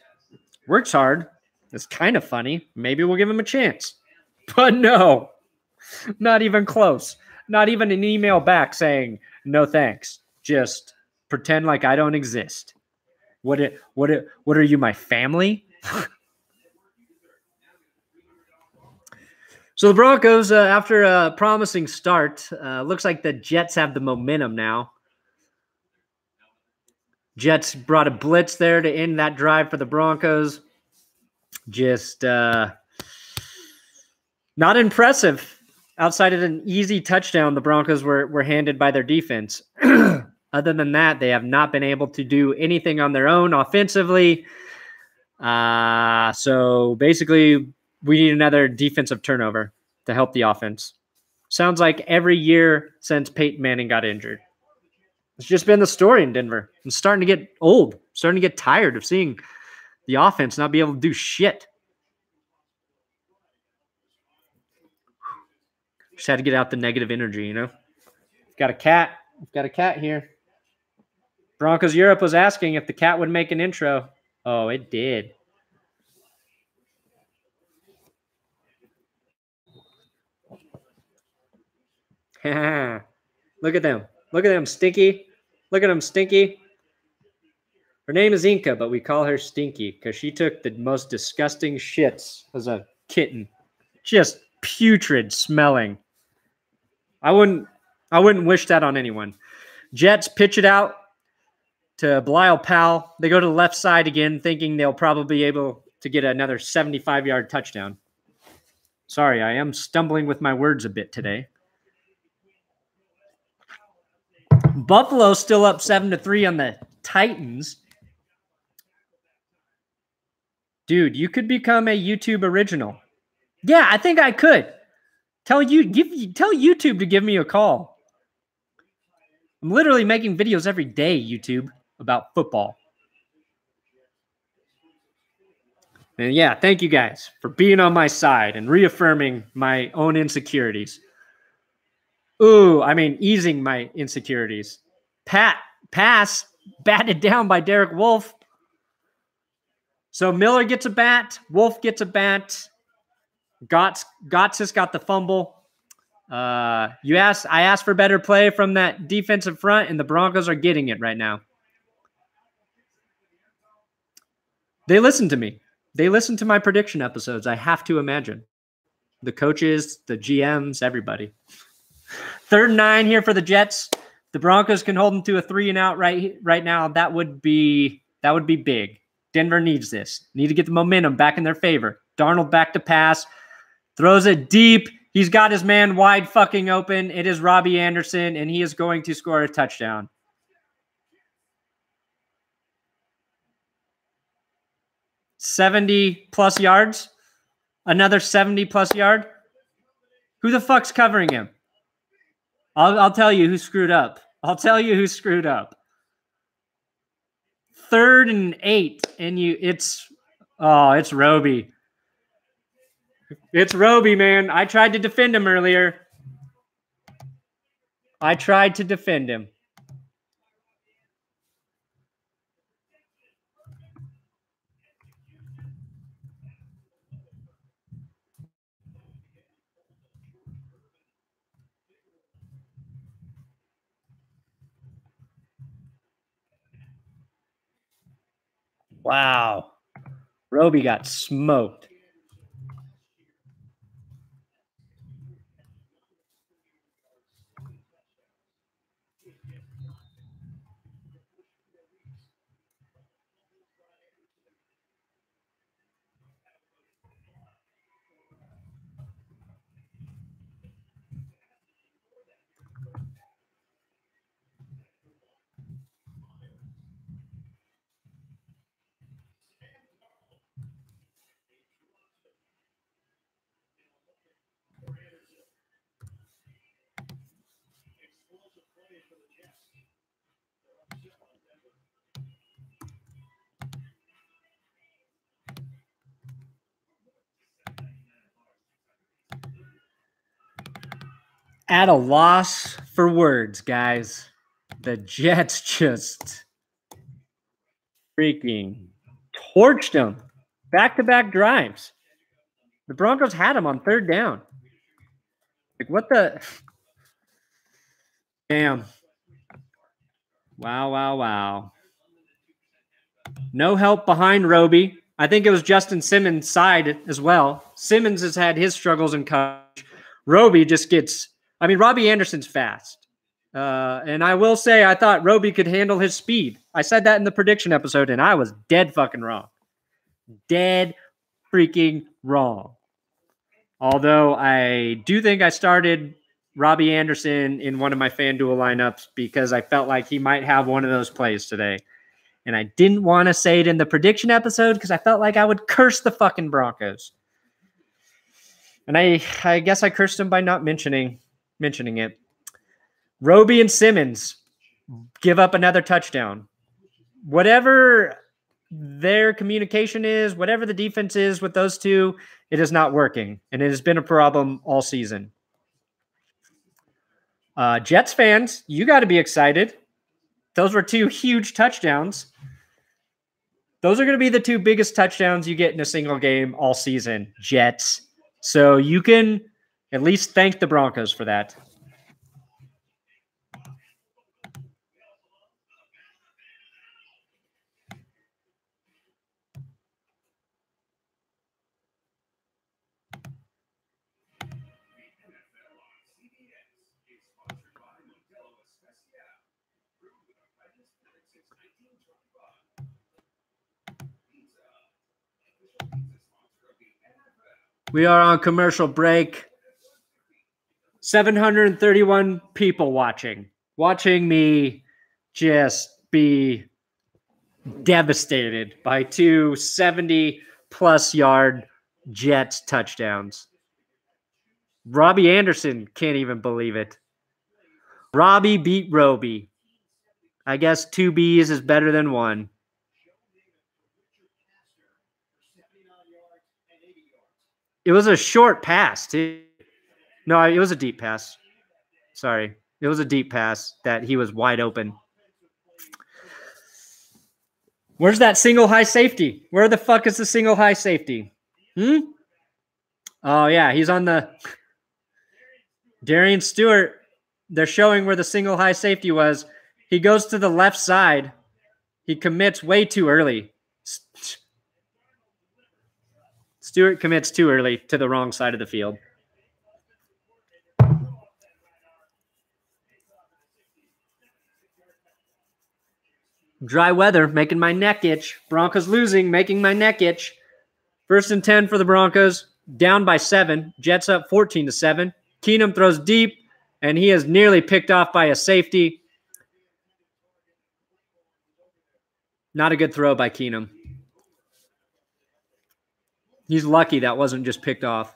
A: works hard, it's kind of funny, maybe we'll give him a chance. But no, not even close. Not even an email back saying, no thanks. Just pretend like I don't exist. What are you, my family? So the Broncos, after a promising start, looks like the Jets have the momentum now. Jets brought a blitz there to end that drive for the Broncos. Just not impressive. Outside of an easy touchdown, the Broncos were handed by their defense. Other than that, they have not been able to do anything on their own offensively. So basically, we need another defensive turnover to help the offense. Sounds like every year since Peyton Manning got injured. It's just been the story in Denver. I'm starting to get old, starting to get tired of seeing the offense not be able to do shit. Just had to get out the negative energy, you know? Got a cat. I've got a cat here. Broncos Europe was asking if the cat would make an intro. Oh, it did. Look at them. Look at them, Stinky. Look at them, Stinky. Her name is Inca, but we call her Stinky because she took the most disgusting shits as a kitten. Just putrid smelling. I wouldn't wish that on anyone. Jets pitch it out to Bilal Powell. They go to the left side again, thinking they'll probably be able to get another 75-yard touchdown. Sorry, I am stumbling with my words a bit today. Buffalo still up 7-3 on the Titans. Dude, you could become a YouTube original. Yeah, I think I could. Tell YouTube to give me a call. I'm literally making videos every day, YouTube, about football. And yeah, thank you guys for being on my side and reaffirming my own insecurities. Easing my insecurities. Pass, batted down by Derek Wolfe. So Miller gets a bat. Wolfe gets a bat. Gotsis got the fumble. I asked for better play from that defensive front, and the Broncos are getting it right now. They listen to me. They listen to my prediction episodes, I have to imagine. The coaches, the GMs, everybody. 3rd and 9 here for the Jets. The Broncos can hold them to a 3-and-out right now. That would be big. Denver needs this. Need to get the momentum back in their favor. Darnold back to pass. Throws it deep. He's got his man wide fucking open. It is Robby Anderson, and he is going to score a touchdown. +70 yards. Another 70+ yard. Who the fuck's covering him? I'll tell you who screwed up. 3rd and 8, and it's Robby. It's Robby, man. I tried to defend him earlier. Wow. Robby got smoked. At a loss for words, guys. The Jets just freaking torched them. Back-to-back drives. The Broncos had him on 3rd down. Like, what the? Damn. Wow. No help behind Robby. I think it was Justin Simmons' side as well. Simmons has had his struggles in coverage. Robby just gets... Robby Anderson's fast. And I will say I thought Robby could handle his speed. I said that in the prediction episode, and I was dead fucking wrong. Dead freaking wrong. Although I do think I started Robby Anderson in one of my FanDuel lineups because I felt like he might have one of those plays today. And I didn't want to say it in the prediction episode because I felt like I would curse the fucking Broncos. And I guess I cursed him by not mentioning it. Robby and Simmons give up another touchdown. Whatever their communication is, whatever the defense is with those two, it is not working. And it has been a problem all season. Jets fans, you got to be excited. Those were 2 huge touchdowns. Those are going to be the 2 biggest touchdowns you get in a single game all season, Jets. So you can at least thank the Broncos for that. We are on commercial break. 731 people watching me just be devastated by 2 70-plus yard Jets touchdowns. Robby Anderson can't even believe it. Robby beat Robby. I guess 2 B's is better than 1. It was a short pass, too. No, it was a deep pass. Sorry. It was a deep pass that he was wide open. Where's that single high safety? Where the fuck is the single high safety? Oh, yeah, he's on the Darian Stewart. They're showing where the single high safety was. He goes to the left side. He commits way too early. Stewart commits too early to the wrong side of the field. Dry weather making my neck itch. Broncos losing, making my neck itch. 1st and 10 for the Broncos. Down by 7. Jets up 14-7. Keenum throws deep, and he is nearly picked off by a safety. Not a good throw by Keenum. He's lucky that wasn't just picked off.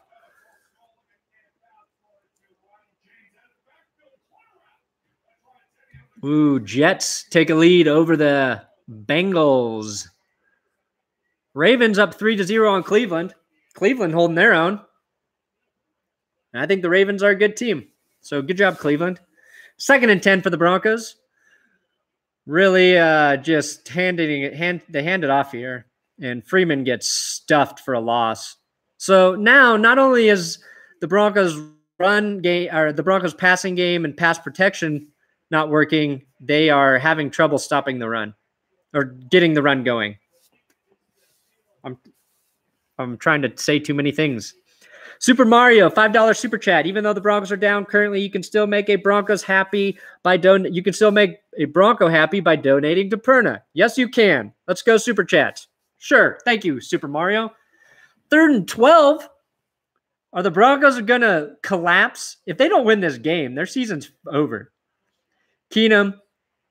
A: Ooh, Jets take a lead over the Bengals. Ravens up 3-0 on Cleveland. Cleveland holding their own. And I think the Ravens are a good team. So good job, Cleveland. 2nd and 10 for the Broncos. Really just they hand it off here. And Freeman gets stuffed for a loss. So now not only is the Broncos run game or the Broncos passing game and pass protection not working, they are having trouble stopping the run or getting the run going. I'm trying to say too many things. Super Mario, $5 super chat. Even though the Broncos are down currently, you can still make a Broncos happy by You can still make a Bronco happy by donating to Perna. Yes, you can. Let's go super chats. Sure. Thank you, Super Mario. 3rd and 12. Are the Broncos going to collapse? If they don't win this game, their season's over. Keenum,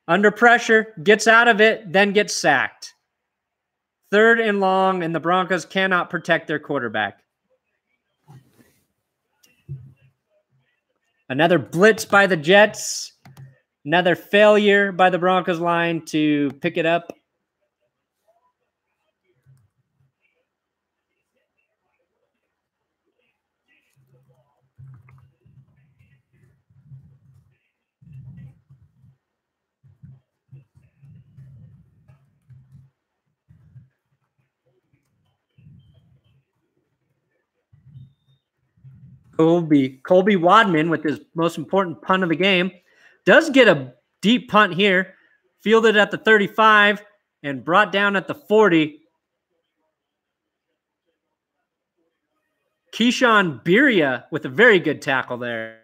A: under pressure, gets out of it, then gets sacked. 3rd and long, and the Broncos cannot protect their quarterback. Another blitz by the Jets. Another failure by the Broncos line to pick it up. Colby Wadman with his most important punt of the game does get a deep punt here, fielded at the 35 and brought down at the 40. Keyshawn Beria with a very good tackle there.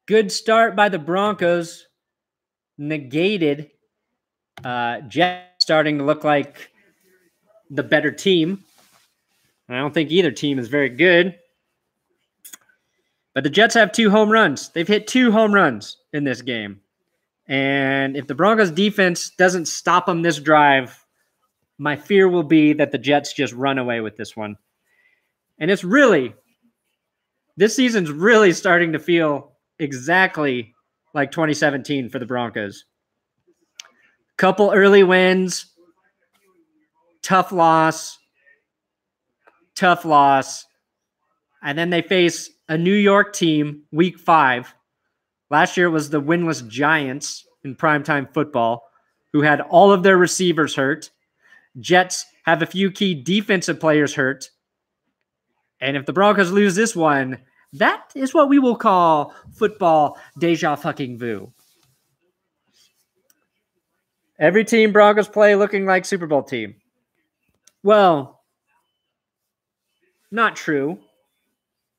A: Good start by the Broncos. Negated. Jets starting to look like the better team. I don't think either team is very good. But the Jets have 2 home runs. They've hit 2 home runs in this game. And if the Broncos defense doesn't stop them this drive, my fear will be that the Jets just run away with this one. And this season's really starting to feel exactly like 2017 for the Broncos. Couple early wins, tough loss, and then they face a New York team week 5. Last year it was the winless Giants in primetime football who had all of their receivers hurt. Jets have a few key defensive players hurt. And if the Broncos lose this one, that is what we will call football deja fucking vu. Every team Broncos play looking like Super Bowl team. Well, not true,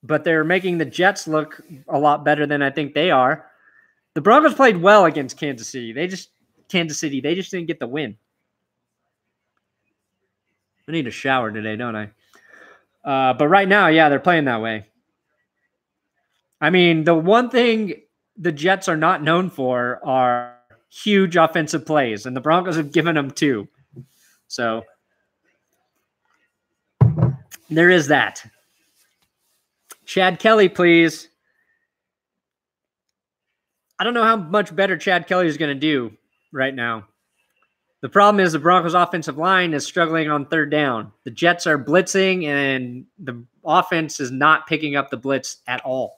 A: but they're making the Jets look a lot better than I think they are. The Broncos played well against Kansas City. They just didn't get the win. I need a shower today, don't I? But right now, yeah, they're playing that way. I mean, the one thing the Jets are not known for are huge offensive plays, and the Broncos have given them 2. So there is that. Chad Kelly, please. I don't know how much better Chad Kelly is going to do right now. The problem is the Broncos' offensive line is struggling on third down. The Jets are blitzing, and the offense is not picking up the blitz at all.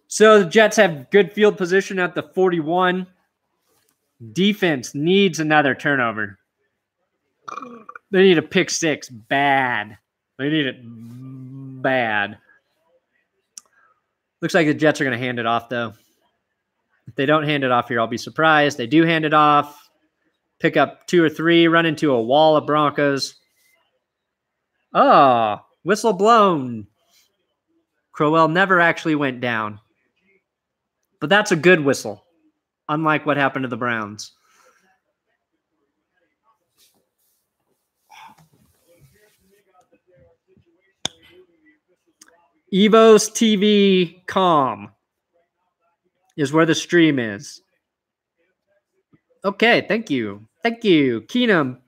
A: So the Jets have good field position at the 41. Defense needs another turnover. They need a pick 6 bad. They need it bad. Looks like the Jets are going to hand it off, though. If they don't hand it off here, I'll be surprised. They do hand it off, pick up 2 or 3, run into a wall of Broncos. Oh, whistle blown. Crowell never actually went down. But that's a good whistle, unlike what happened to the Browns. Evos TV Com is where the stream is. Okay, thank you. Thank you. Keenum,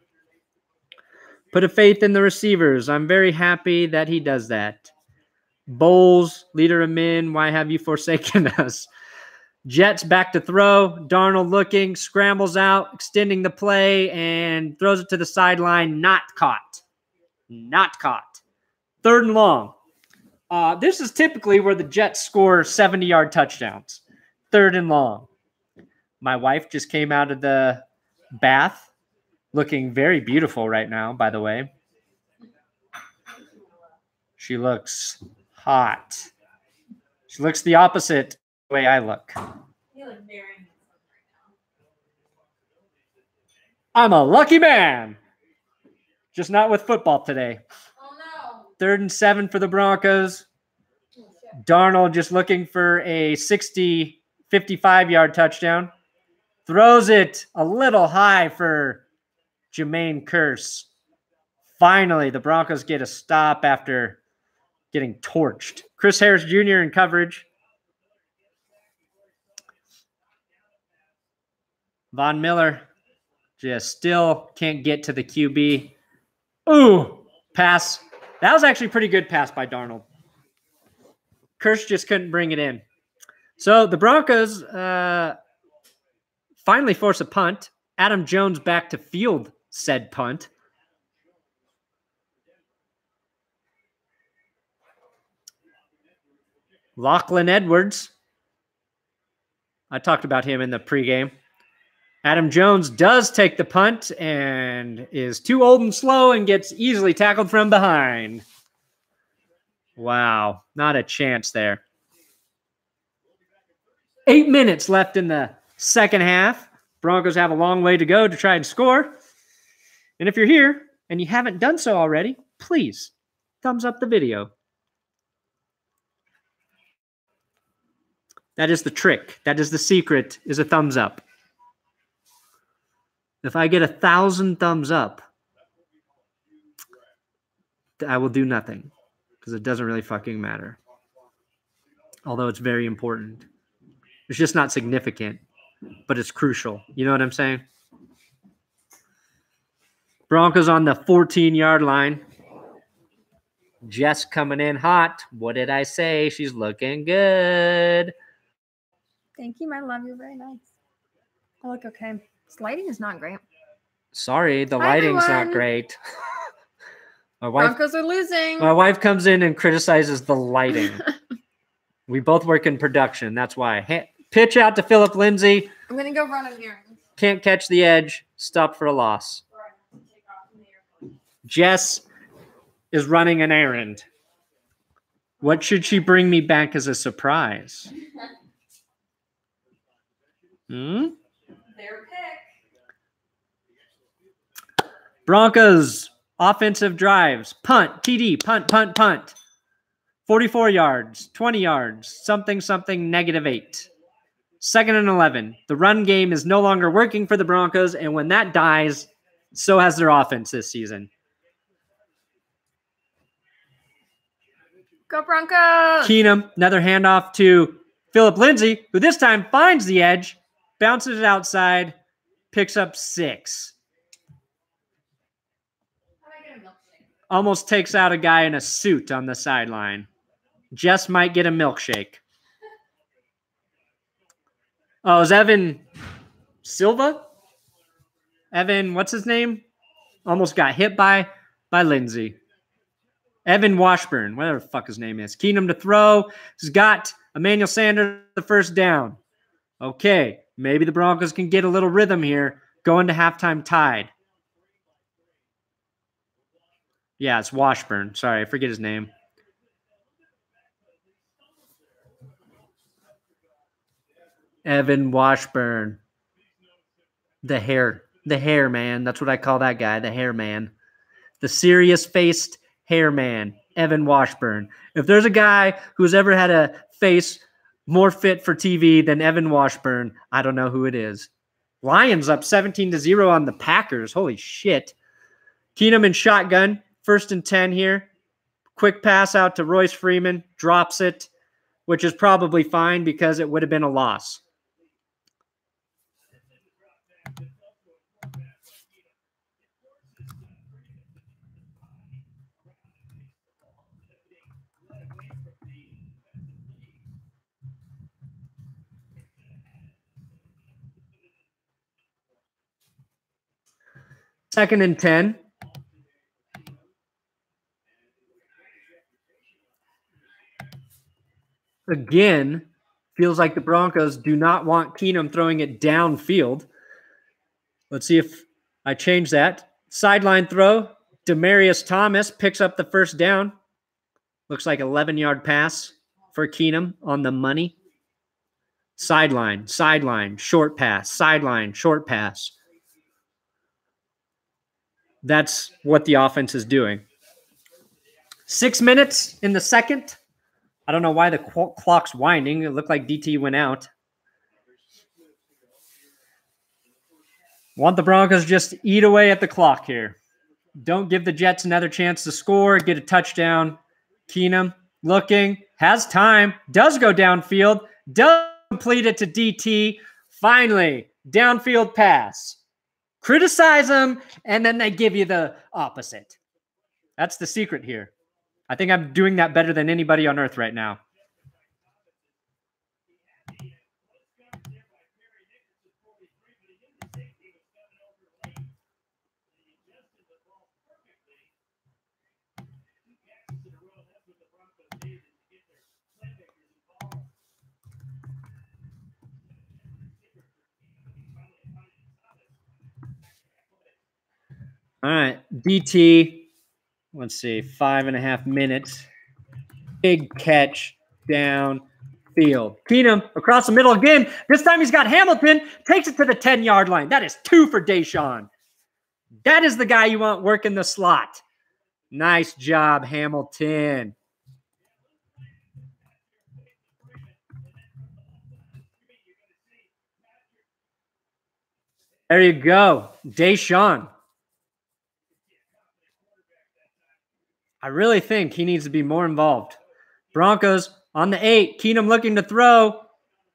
A: put a faith in the receivers. I'm very happy that he does that. Bolles, leader of men, why have you forsaken us? Jets back to throw. Darnold looking, scrambles out, extending the play, and throws it to the sideline. Not caught. Not caught. 3rd and long. This is typically where the Jets score 70-yard touchdowns. 3rd and long. My wife just came out of the bath looking very beautiful right now, by the way. She looks hot. She looks the opposite the way I look.
C: You look very handsome right
A: now. I'm a lucky man. Just not with football today.
C: Oh, no.
A: 3rd and 7 for the Broncos. Darnold just looking for a 60, 55-yard touchdown. Throws it a little high for Jermaine Kearse. Finally, the Broncos get a stop after getting torched. Chris Harris Jr. in coverage. Von Miller just still can't get to the QB. Ooh, pass. That was actually a pretty good pass by Darnold. Kearse just couldn't bring it in. So the Broncos finally force a punt. Adam Jones back to field said punt. Lachlan Edwards. I talked about him in the pregame. Adam Jones does take the punt and is too old and slow and gets easily tackled from behind. Wow, not a chance there. 8 minutes left in the second half. Broncos have a long way to go to try and score. And if you're here and you haven't done so already, please thumbs up the video. That is the trick. That is the secret, is a thumbs up. If I get 1,000 thumbs up, I will do nothing because it doesn't really fucking matter. Although it's very important. It's just not significant, but it's crucial. You know what I'm saying? Broncos on the 14-yard line. Jess coming in hot. What did I say? She's looking good.
C: Thank you, my love. You're very nice. I look okay. This lighting is not great.
A: Sorry, the lighting's not great.
C: Broncos are losing.
A: My wife comes in and criticizes the lighting. We both work in production. That's why. Pitch out to Phillip Lindsay.
C: I'm going to go run an errand.
A: Can't catch the edge. Stop for a loss. Jess is running an errand. What should she bring me back as a surprise?
C: Their pick.
A: Broncos offensive drives. Punt, TD, punt, punt, punt. 44 yards, 20 yards, something, -8. 2nd and 11. The run game is no longer working for the Broncos, and when that dies, so has their offense this season.
C: Go Broncos!
A: Keenum, another handoff to Phillip Lindsay, who this time finds the edge, bounces it outside, picks up 6. Almost takes out a guy in a suit on the sideline. Just might get a milkshake. Oh, is Evan Silva? Evan, what's his name? Almost got hit by Lindsay. Evan Washburn, whatever the fuck his name is. Keenum to throw. He's got Emmanuel Sanders the first down. Okay, maybe the Broncos can get a little rhythm here. Going to halftime tied. Yeah, it's Washburn. Sorry, I forget his name. Evan Washburn. The hair man. That's what I call that guy, the hair man. The serious-faced hair man, Evan Washburn. If there's a guy who's ever had a face more fit for TV than Evan Washburn, I don't know who it is. Lions up 17-0 on the Packers. Holy shit. Keenum in shotgun. 1st and 10 here. Quick pass out to Royce Freeman. Drops it, which is probably fine because it would have been a loss. Second and 10. Again, feels like the Broncos do not want Keenum throwing it downfield. Let's see if I change that. Sideline throw. Demaryius Thomas picks up the first down. Looks like 11-yard pass for Keenum on the money. Sideline, short pass, sideline, short pass. That's what the offense is doing. 6 minutes in the second. I don't know why the clock's winding. It looked like DT went out. Want the Broncos just eat away at the clock here. Don't give the Jets another chance to score, get a touchdown. Keenum looking, has time, does go downfield, does complete it to DT. Finally, downfield pass. Criticize them, and then they give you the opposite. That's the secret here. I think I'm doing that better than anybody on earth right now. All right, DT, let's see, 5.5 minutes. Big catch downfield. Keenum across the middle again. This time he's got Hamilton, takes it to the 10-yard line. That is 2 for DaeSean. That is the guy you want working the slot. Nice job, Hamilton. There you go, DaeSean. I really think he needs to be more involved. Broncos on the 8. Keenum looking to throw.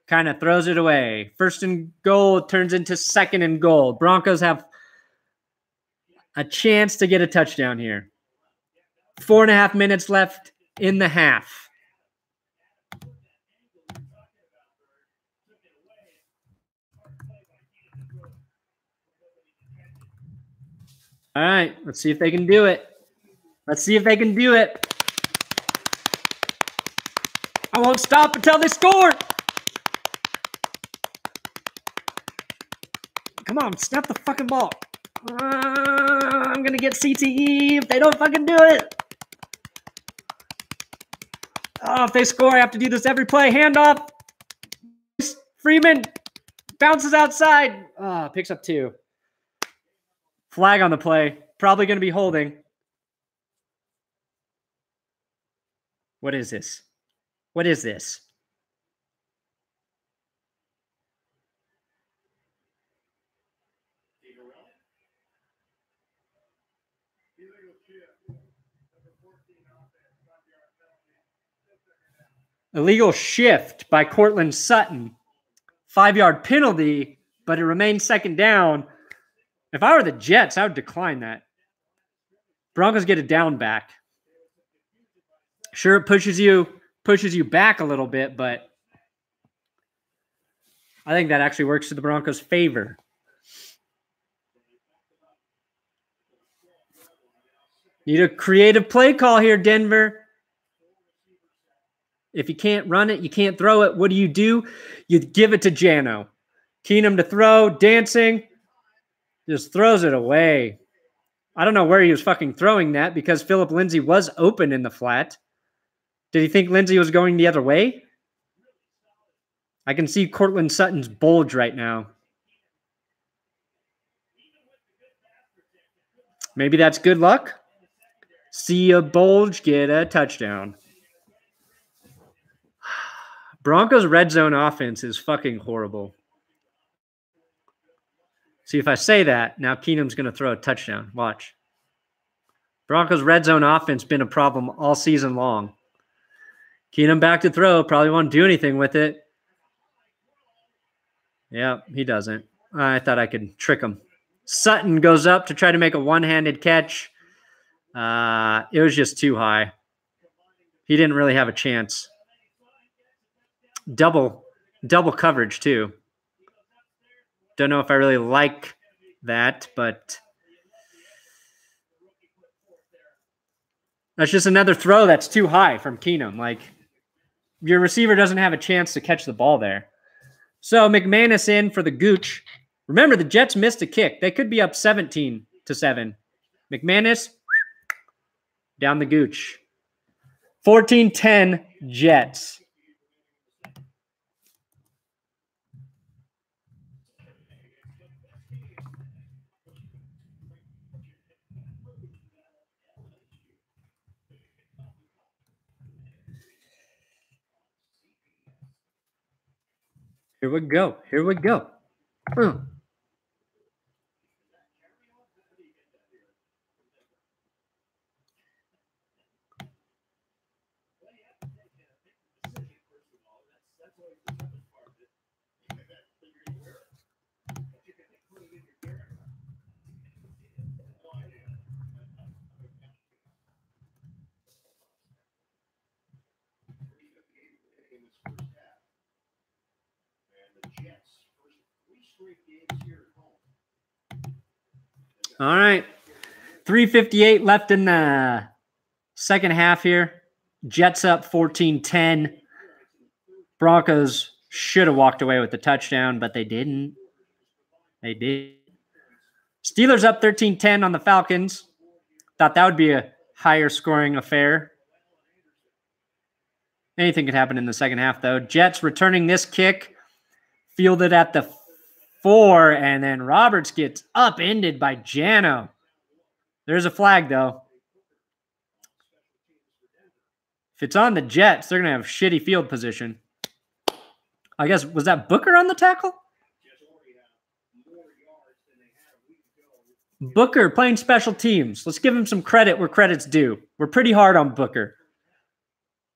A: Kind of throws it away. 1st and goal turns into 2nd and goal. Broncos have a chance to get a touchdown here. 4.5 minutes left in the half. All right, let's see if they can do it. Let's see if they can do it. I won't stop until they score. Come on, snap the fucking ball. I'm going to get CTE if they don't fucking do it. Oh, if they score, I have to do this every play. Handoff. Freeman Bounces outside. Picks up 2. Flag on the play. Probably going to be holding. What is this? What is this? Illegal shift by Courtland Sutton. 5-yard penalty, but it remains second down. If I were the Jets, I would decline that. Broncos get a down back. Sure, it pushes you back a little bit, but I think that actually works to the Broncos' favor. Need a creative play call here, Denver. If you can't run it, you can't throw it. What do? You give it to Jano. Keenum to throw, dancing. Just throws it away. I don't know where he was fucking throwing that because Phillip Lindsay was open in the flat. Did he think Lindsay was going the other way? I can see Courtland Sutton's bulge right now. Maybe that's good luck. See a bulge, get a touchdown. Broncos' red zone offense is fucking horrible. See, if I say that, now Keenum's going to throw a touchdown. Watch. Broncos' red zone offense been a problem all season long. Keenum back to throw. Probably won't do anything with it. Yeah, he doesn't. I thought I could trick him. Sutton goes up to try to make a one-handed catch. It was just too high. He didn't really have a chance. Double coverage, too. Don't know if I really like that, but that's just another throw that's too high from Keenum. Like, your receiver doesn't have a chance to catch the ball there. So McManus in for the Gooch. Remember, the Jets missed a kick. They could be up 17-7. McManus down the Gooch. 14-10 Jets. Here we go. Here we go. All right. 3:58 left in the second half here. Jets up 14-10. Broncos should have walked away with the touchdown, but they didn't. They did. Steelers up 13-10 on the Falcons. Thought that would be a higher scoring affair. Anything could happen in the second half, though. Jets returning this kick. Fielded at the 4, and then Roberts gets upended by Jano. There's a flag, though. If it's on the Jets, they're going to have shitty field position. I guess, was that Booker on the tackle? Booker playing special teams. Let's give him some credit where credit's due. We're pretty hard on Booker,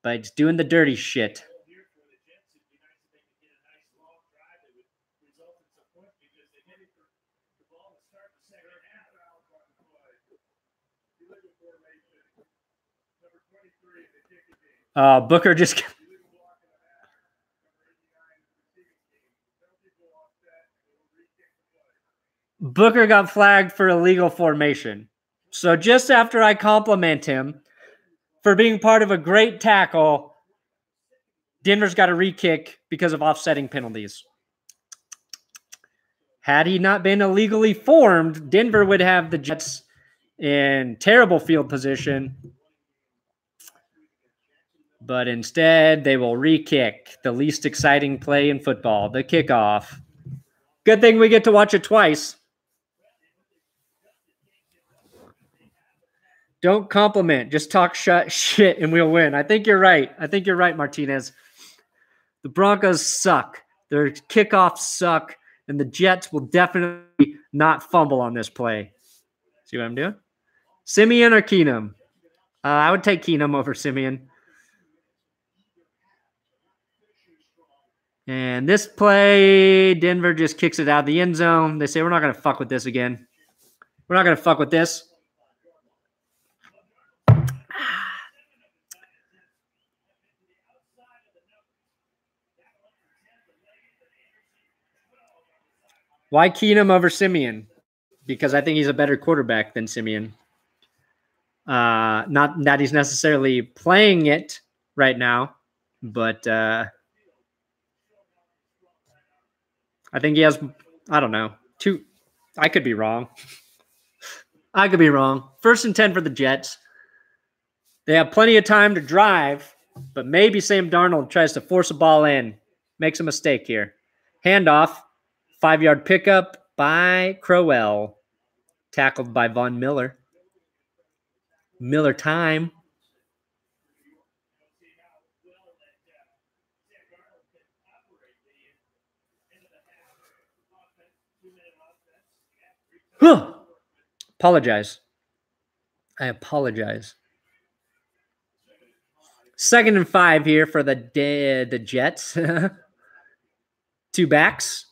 A: but he's doing the dirty shit. Booker just... Booker got flagged for illegal formation. So just after I compliment him for being part of a great tackle, Denver's got a re-kick because of offsetting penalties. Had he not been illegally formed, Denver would have the Jets in terrible field position. But instead, they will re-kick the least exciting play in football, the kickoff. Good thing we get to watch it twice. Don't compliment. Just talk shit and we'll win. I think you're right. I think you're right, Martinez. The Broncos suck. Their kickoffs suck. And the Jets will definitely not fumble on this play. See what I'm doing? Simeon or Keenum? I would take Keenum over Simeon. And this play, Denver just kicks it out of the end zone. They say, we're not going to fuck with this again. We're not going to fuck with this. Why Keenum over Simeon? Because I think he's a better quarterback than Simeon. Not that he's necessarily playing it right now, but I think he has, I don't know, two. I could be wrong. I could be wrong. 1st and 10 for the Jets. They have plenty of time to drive, but maybe Sam Darnold tries to force a ball in. Makes a mistake here. Handoff. 5-yard pickup by Crowell. Tackled by Von Miller. Miller time. Apologize. I apologize. 2nd and 5 here for the Jets. 2 backs.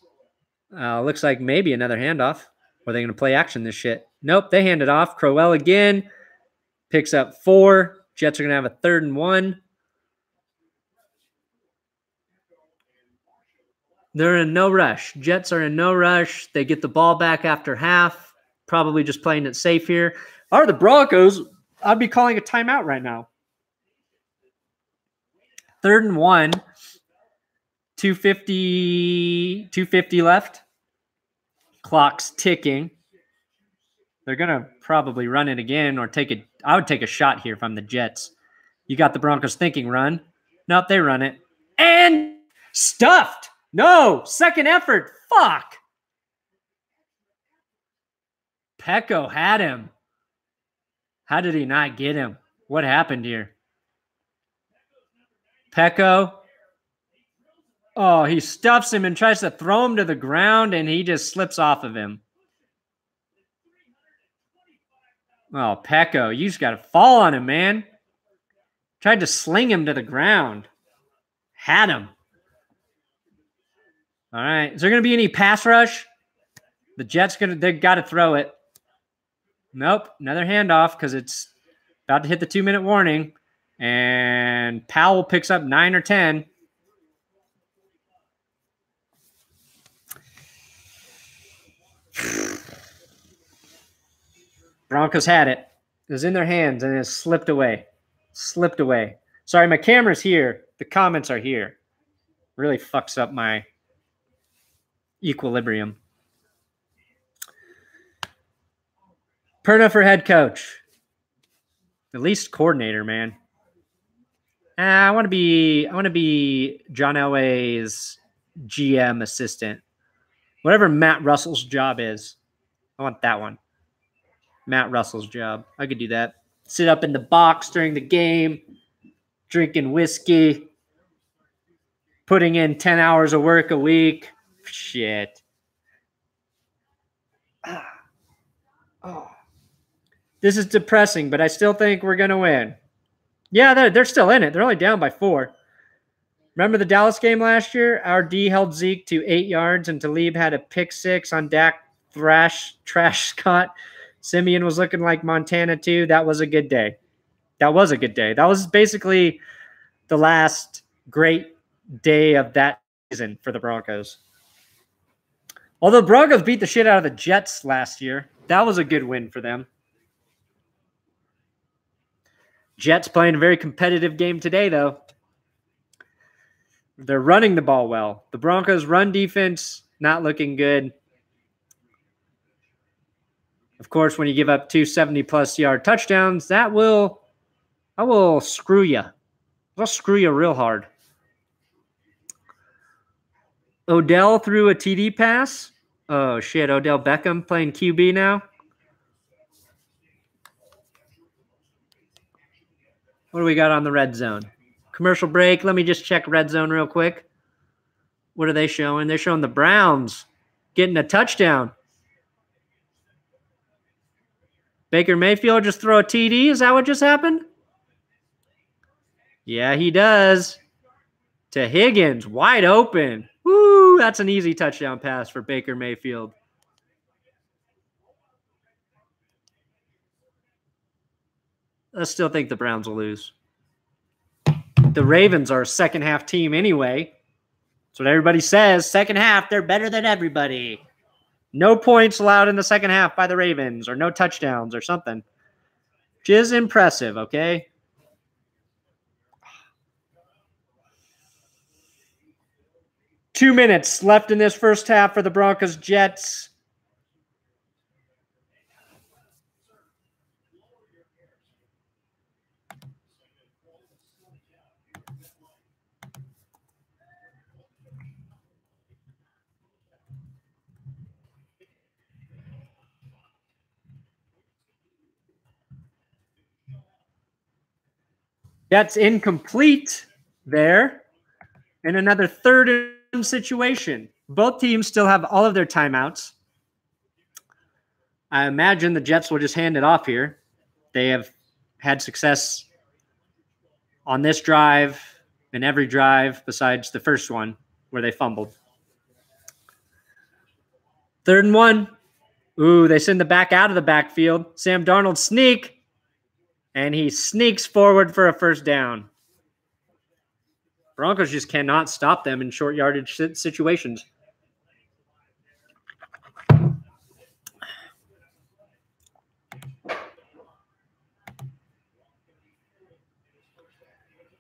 A: Looks like maybe another handoff. Or are they going to play action this shit? Nope, they hand it off. Crowell again. Picks up 4. Jets are going to have a 3rd and 1. They're in no rush. Jets are in no rush. They get the ball back after half. Probably just playing it safe here. Are the Broncos? I'd be calling a timeout right now. 3rd and 1. 250 left. Clock's ticking. They're going to probably run it again or take it. I would take a shot here if I'm the Jets. You got the Broncos thinking run. Nope, they run it. And stuffed. No, 2nd effort. Fuck. Pecco had him. How did he not get him? What happened here? Pecco. Oh, he stuffs him and tries to throw him to the ground, and he just slips off of him. Oh, Pecco, you just got to fall on him, man. Tried to sling him to the ground. Had him. All right. Is there going to be any pass rush? The Jets they got to throw it. Nope. Another handoff because it's about to hit the 2-minute warning. And Powell picks up 9 or 10. Broncos had it. It was in their hands, and it slipped away. Slipped away. Sorry, my camera's here. The comments are here. Really fucks up my equilibrium. Perna for head coach. At least coordinator, man. I want to be John Elway's GM assistant. Whatever Matt Russell's job is. I want that one. Matt Russell's job. I could do that. Sit up in the box during the game, drinking whiskey, putting in 10 hours of work a week. Shit. Oh. This is depressing, but I still think we're going to win. Yeah, they're still in it. They're only down by 4. Remember the Dallas game last year? Our D held Zeke to 8 yards, and Talib had a pick 6 on Dak Trash Scott. Simeon was looking like Montana too. That was a good day. That was a good day. That was basically the last great day of that season for the Broncos. Although the Broncos beat the shit out of the Jets last year, that was a good win for them. Jets playing a very competitive game today, though. They're running the ball well. The Broncos' run defense, not looking good. Of course, when you give up 2 70-plus yard touchdowns, that will screw you. I'll screw you real hard. Odell threw a TD pass. Oh, shit. Odell Beckham playing QB now? What do we got on the red zone? Commercial break. Let me just check red zone real quick. What are they showing? They're showing the Browns getting a touchdown. Baker Mayfield just throw a TD? Is that what just happened? Yeah, he does. To Higgins, wide open. Woo, that's an easy touchdown pass for Baker Mayfield. I still think the Browns will lose. The Ravens are a second half team anyway. That's what everybody says. Second half, they're better than everybody. No points allowed in the second half by the Ravens, or no touchdowns or something. Which is impressive, okay? Two minutes left in this first half for the Broncos Jets. That's incomplete there. And another third situation. Both teams still have all of their timeouts. I imagine the Jets will just hand it off here. They have had success on this drive and every drive besides the first one where they fumbled. 3rd and 1. Ooh, they send the back out of the backfield. Sam Darnold sneak, and he sneaks forward for a first down. Broncos just cannot stop them in short yardage situations.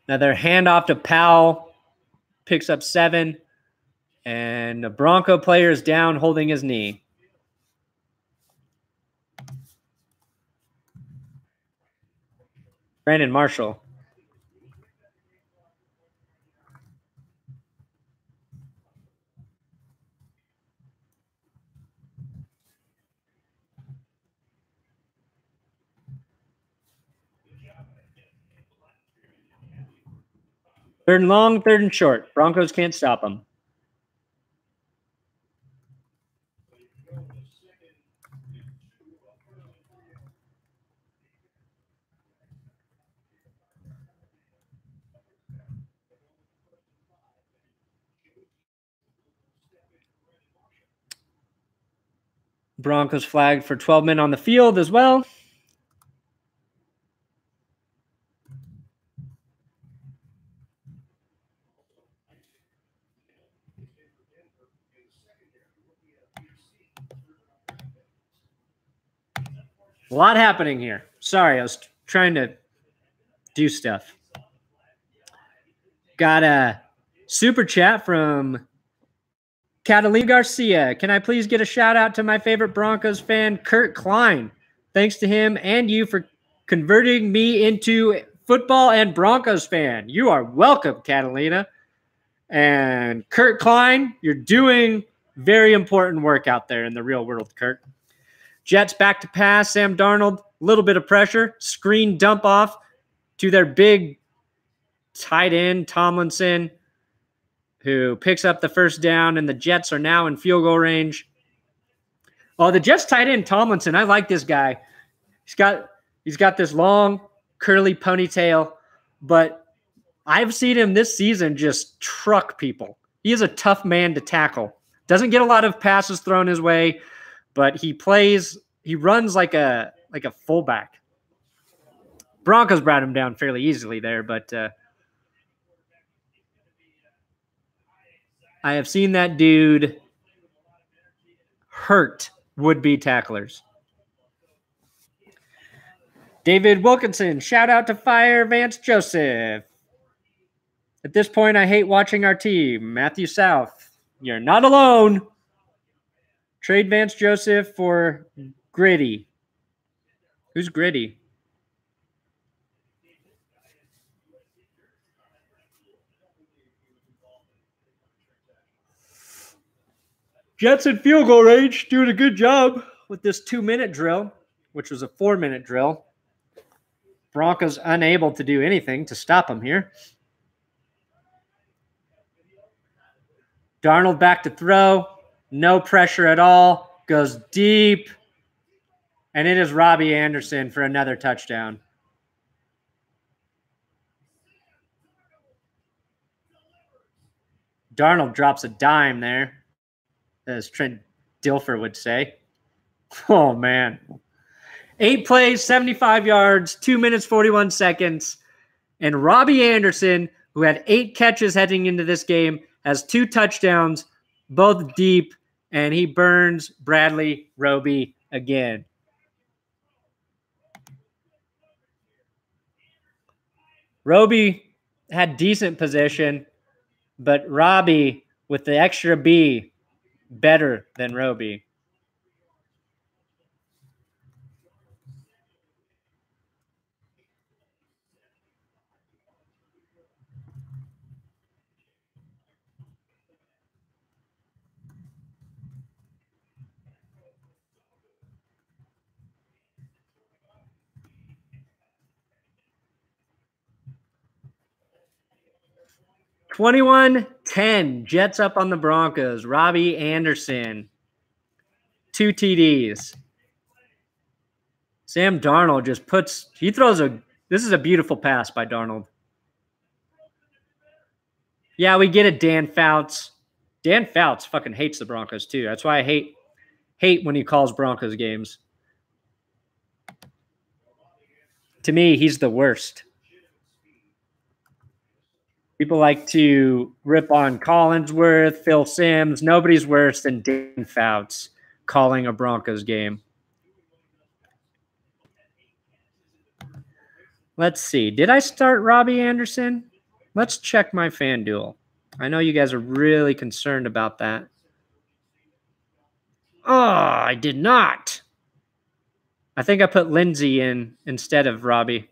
A: Now their handoff to Powell picks up 7, and the Bronco player is down holding his knee. Brandon Marshall. Third and long, 3rd and short. Broncos can't stop them. Broncos flagged for 12 men on the field as well. A lot happening here. Sorry, I was trying to do stuff. Got a super chat from Catalina Garcia. Can I please get a shout out to my favorite Broncos fan, Kurt Klein? Thanks to him and you for converting me into football and Broncos fan. You are welcome, Catalina. And Kurt Klein, you're doing very important work out there in the real world, Kurt. Jets back to pass. Sam Darnold, a little bit of pressure. Screen dump off to their big tight end, Tomlinson, who picks up the first down, and the Jets are now in field goal range. Oh, the Jets tight end, Tomlinson, I like this guy. He's got this long, curly ponytail, but I've seen him this season just truck people. He is a tough man to tackle. Doesn't get a lot of passes thrown his way, but he runs like a fullback. Broncos brought him down fairly easily there, but I have seen that dude hurt would-be tacklers. David Wilkinson, shout out to Fire Vance Joseph. At this point, I hate watching our team. Matthew South, you're not alone. Trade Vance Joseph for Gritty. Who's Gritty? Jets in field goal range doing a good job with this 2-minute drill, which was a 4-minute drill. Broncos unable to do anything to stop them here. Darnold back to throw. No pressure at all. Goes deep. And it is Robby Anderson for another touchdown. Darnold drops a dime there, as Trent Dilfer would say. Oh, man. 8 plays, 75 yards, 2 minutes, 41 seconds. And Robby Anderson, who had 8 catches heading into this game, has 2 touchdowns, both deep, and he burns Bradley Roby again. Roby had decent position, but Robby, with the extra B, better than Roby. (21-10) Jets up on the Broncos. Robby Anderson, 2 TDs. Sam Darnold just this is a beautiful pass by Darnold. Yeah, we get it, Dan Fouts. Dan Fouts fucking hates the Broncos too. That's why I hate when he calls Broncos games. To me, he's the worst. People like to rip on Collinsworth, Phil Simms. Nobody's worse than Dan Fouts calling a Broncos game. Let's see. Did I start Robby Anderson? Let's check my FanDuel. I know you guys are really concerned about that. Oh, I did not. I think I put Lindsay in instead of Robby.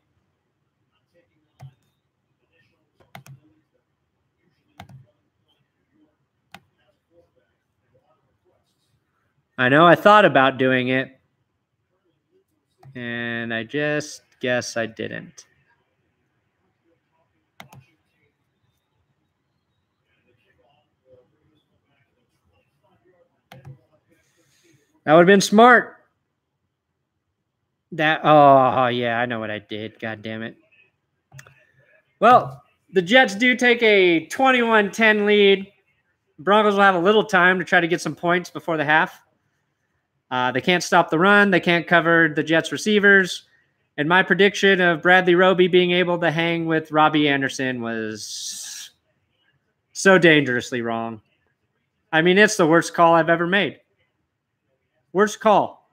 A: I know I thought about doing it, and I just guess I didn't. That would have been smart. Oh, yeah, I know what I did. God damn it. Well, the Jets do take a 21-10 lead. Broncos will have a little time to try to get some points before the half. They can't stop the run. They can't cover the Jets receivers. And my prediction of Bradley Roby being able to hang with Robby Anderson was so dangerously wrong. I mean, it's the worst call I've ever made. Worst call.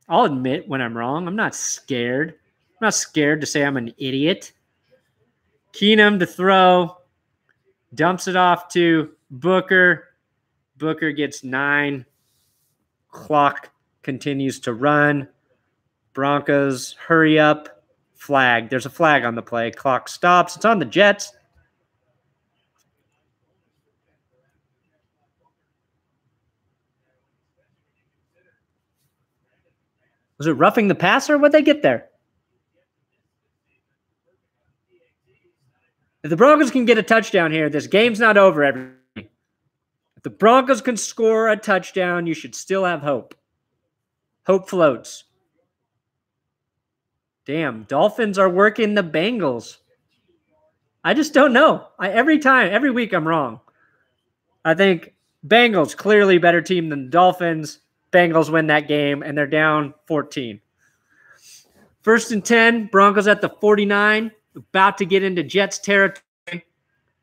A: I'll admit when I'm wrong. I'm not scared. I'm not scared to say I'm an idiot. Keenum to throw. Dumps it off to Booker. Booker gets 9. Clock continues to run. Broncos, hurry up. Flag. There's a flag on the play. Clock stops. It's on the Jets. Was it roughing the passer? What'd they get there? If the Broncos can get a touchdown here, this game's not over, everybody. If the Broncos can score a touchdown, you should still have hope. Hope floats. Damn, Dolphins are working the Bengals. I just don't know. Every week I'm wrong. I think Bengals, clearly better team than the Dolphins. Bengals win that game, and they're down 14. 1st and 10, Broncos at the 49, about to get into Jets territory.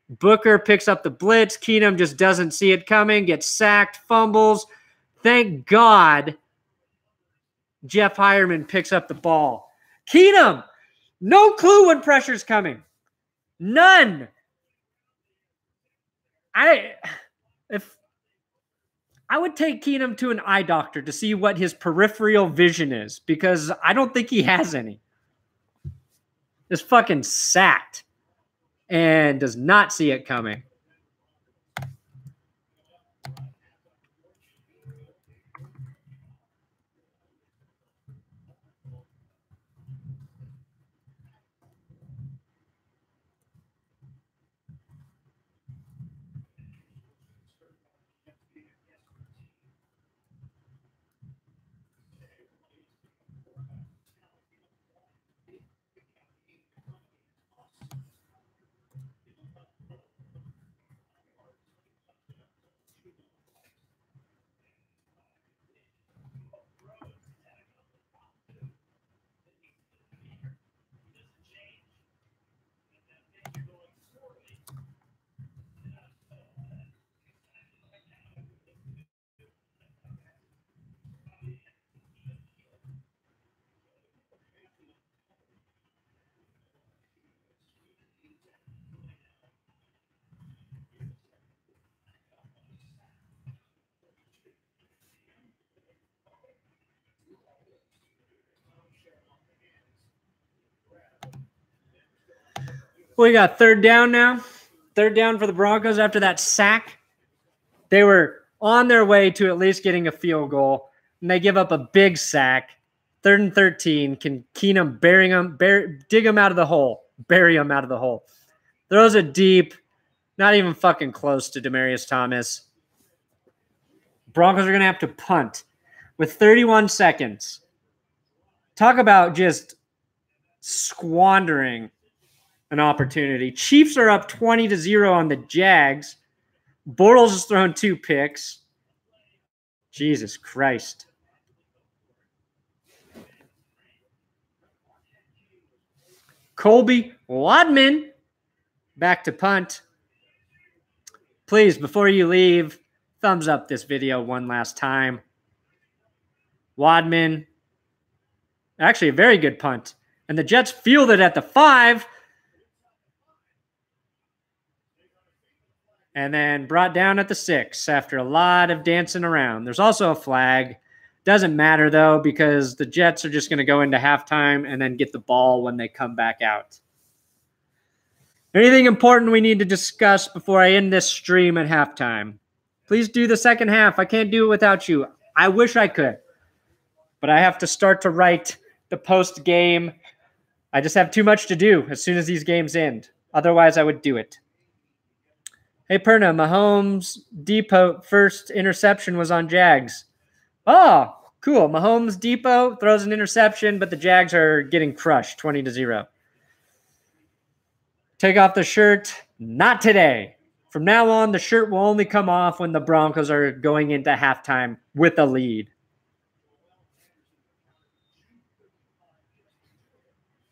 A: Booker picks up the blitz. Keenum just doesn't see it coming, gets sacked, fumbles. Thank God Jeff Hireman picks up the ball. Keenum, no clue when pressure's coming. None. I would take Keenum to an eye doctor to see what his peripheral vision is, because I don't think he has any. Is fucking sacked and does not see it coming. We got third down now. Third down for the Broncos after that sack. They were on their way to at least getting a field goal, and they give up a big sack. 3rd and 13. Can Keenum dig him out of the hole, bury him out of the hole. Throws it deep, not even fucking close to Demaryius Thomas. Broncos are going to have to punt with 31 seconds. Talk about just squandering an opportunity. Chiefs are up 20-0 on the Jags. Bortles has thrown 2 picks. Jesus Christ. Colby Wadman back to punt. Please, before you leave, thumbs up this video one last time. Wadman. Actually, a very good punt. And the Jets field it at the 5. And then brought down at the 6 after a lot of dancing around. There's also a flag. Doesn't matter, though, because the Jets are just going to go into halftime and then get the ball when they come back out. Anything important we need to discuss before I end this stream at halftime? Please do the second half. I can't do it without you. I wish I could. But I have to start to write the post-game. I just have too much to do as soon as these games end. Otherwise, I would do it. Hey, Perna, Mahomes' Depot first interception was on Jags. Oh, cool. Mahomes' Depot throws an interception, but the Jags are getting crushed 20-0. Take off the shirt. Not today. From now on, the shirt will only come off when the Broncos are going into halftime with a lead.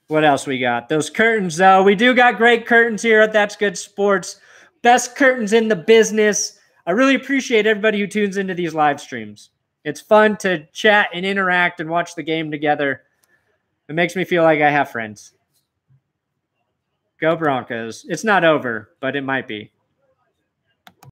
A: What else we got? Those curtains, though. We do got great curtains here at That's Good Sports. Best curtains in the business. I really appreciate everybody who tunes into these live streams. It's fun to chat and interact and watch the game together. It makes me feel like I have friends. Go Broncos. It's not over, but it might be.